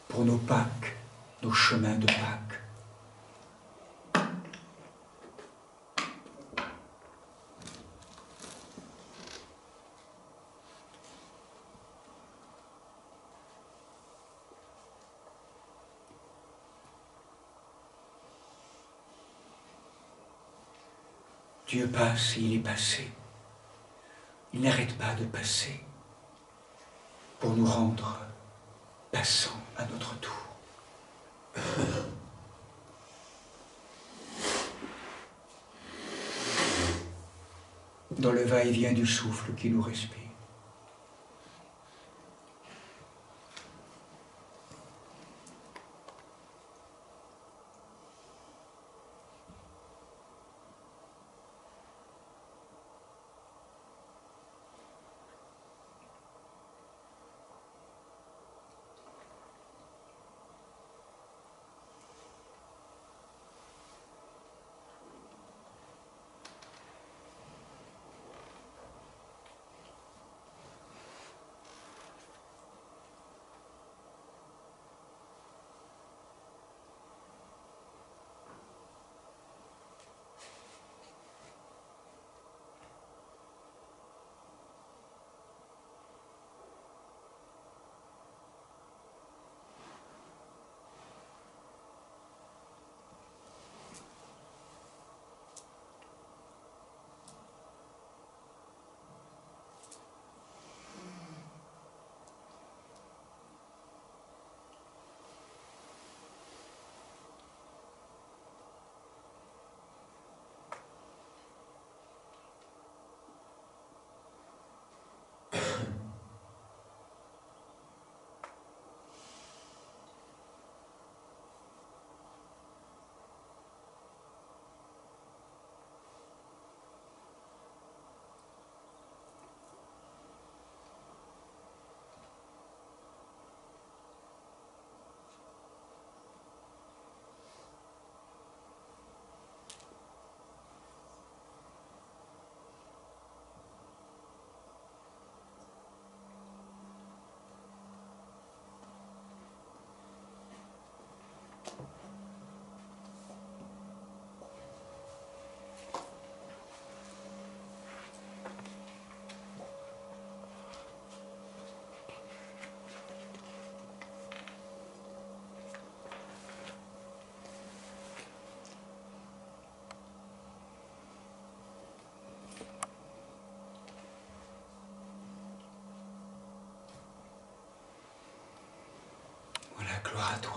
pour nos Pâques, nos chemins de Pâques. Dieu passe et il est passé. Il n'arrête pas de passer pour nous rendre passants à notre tour. Dans le va-et-vient du souffle qui nous respire. Gloire à toi.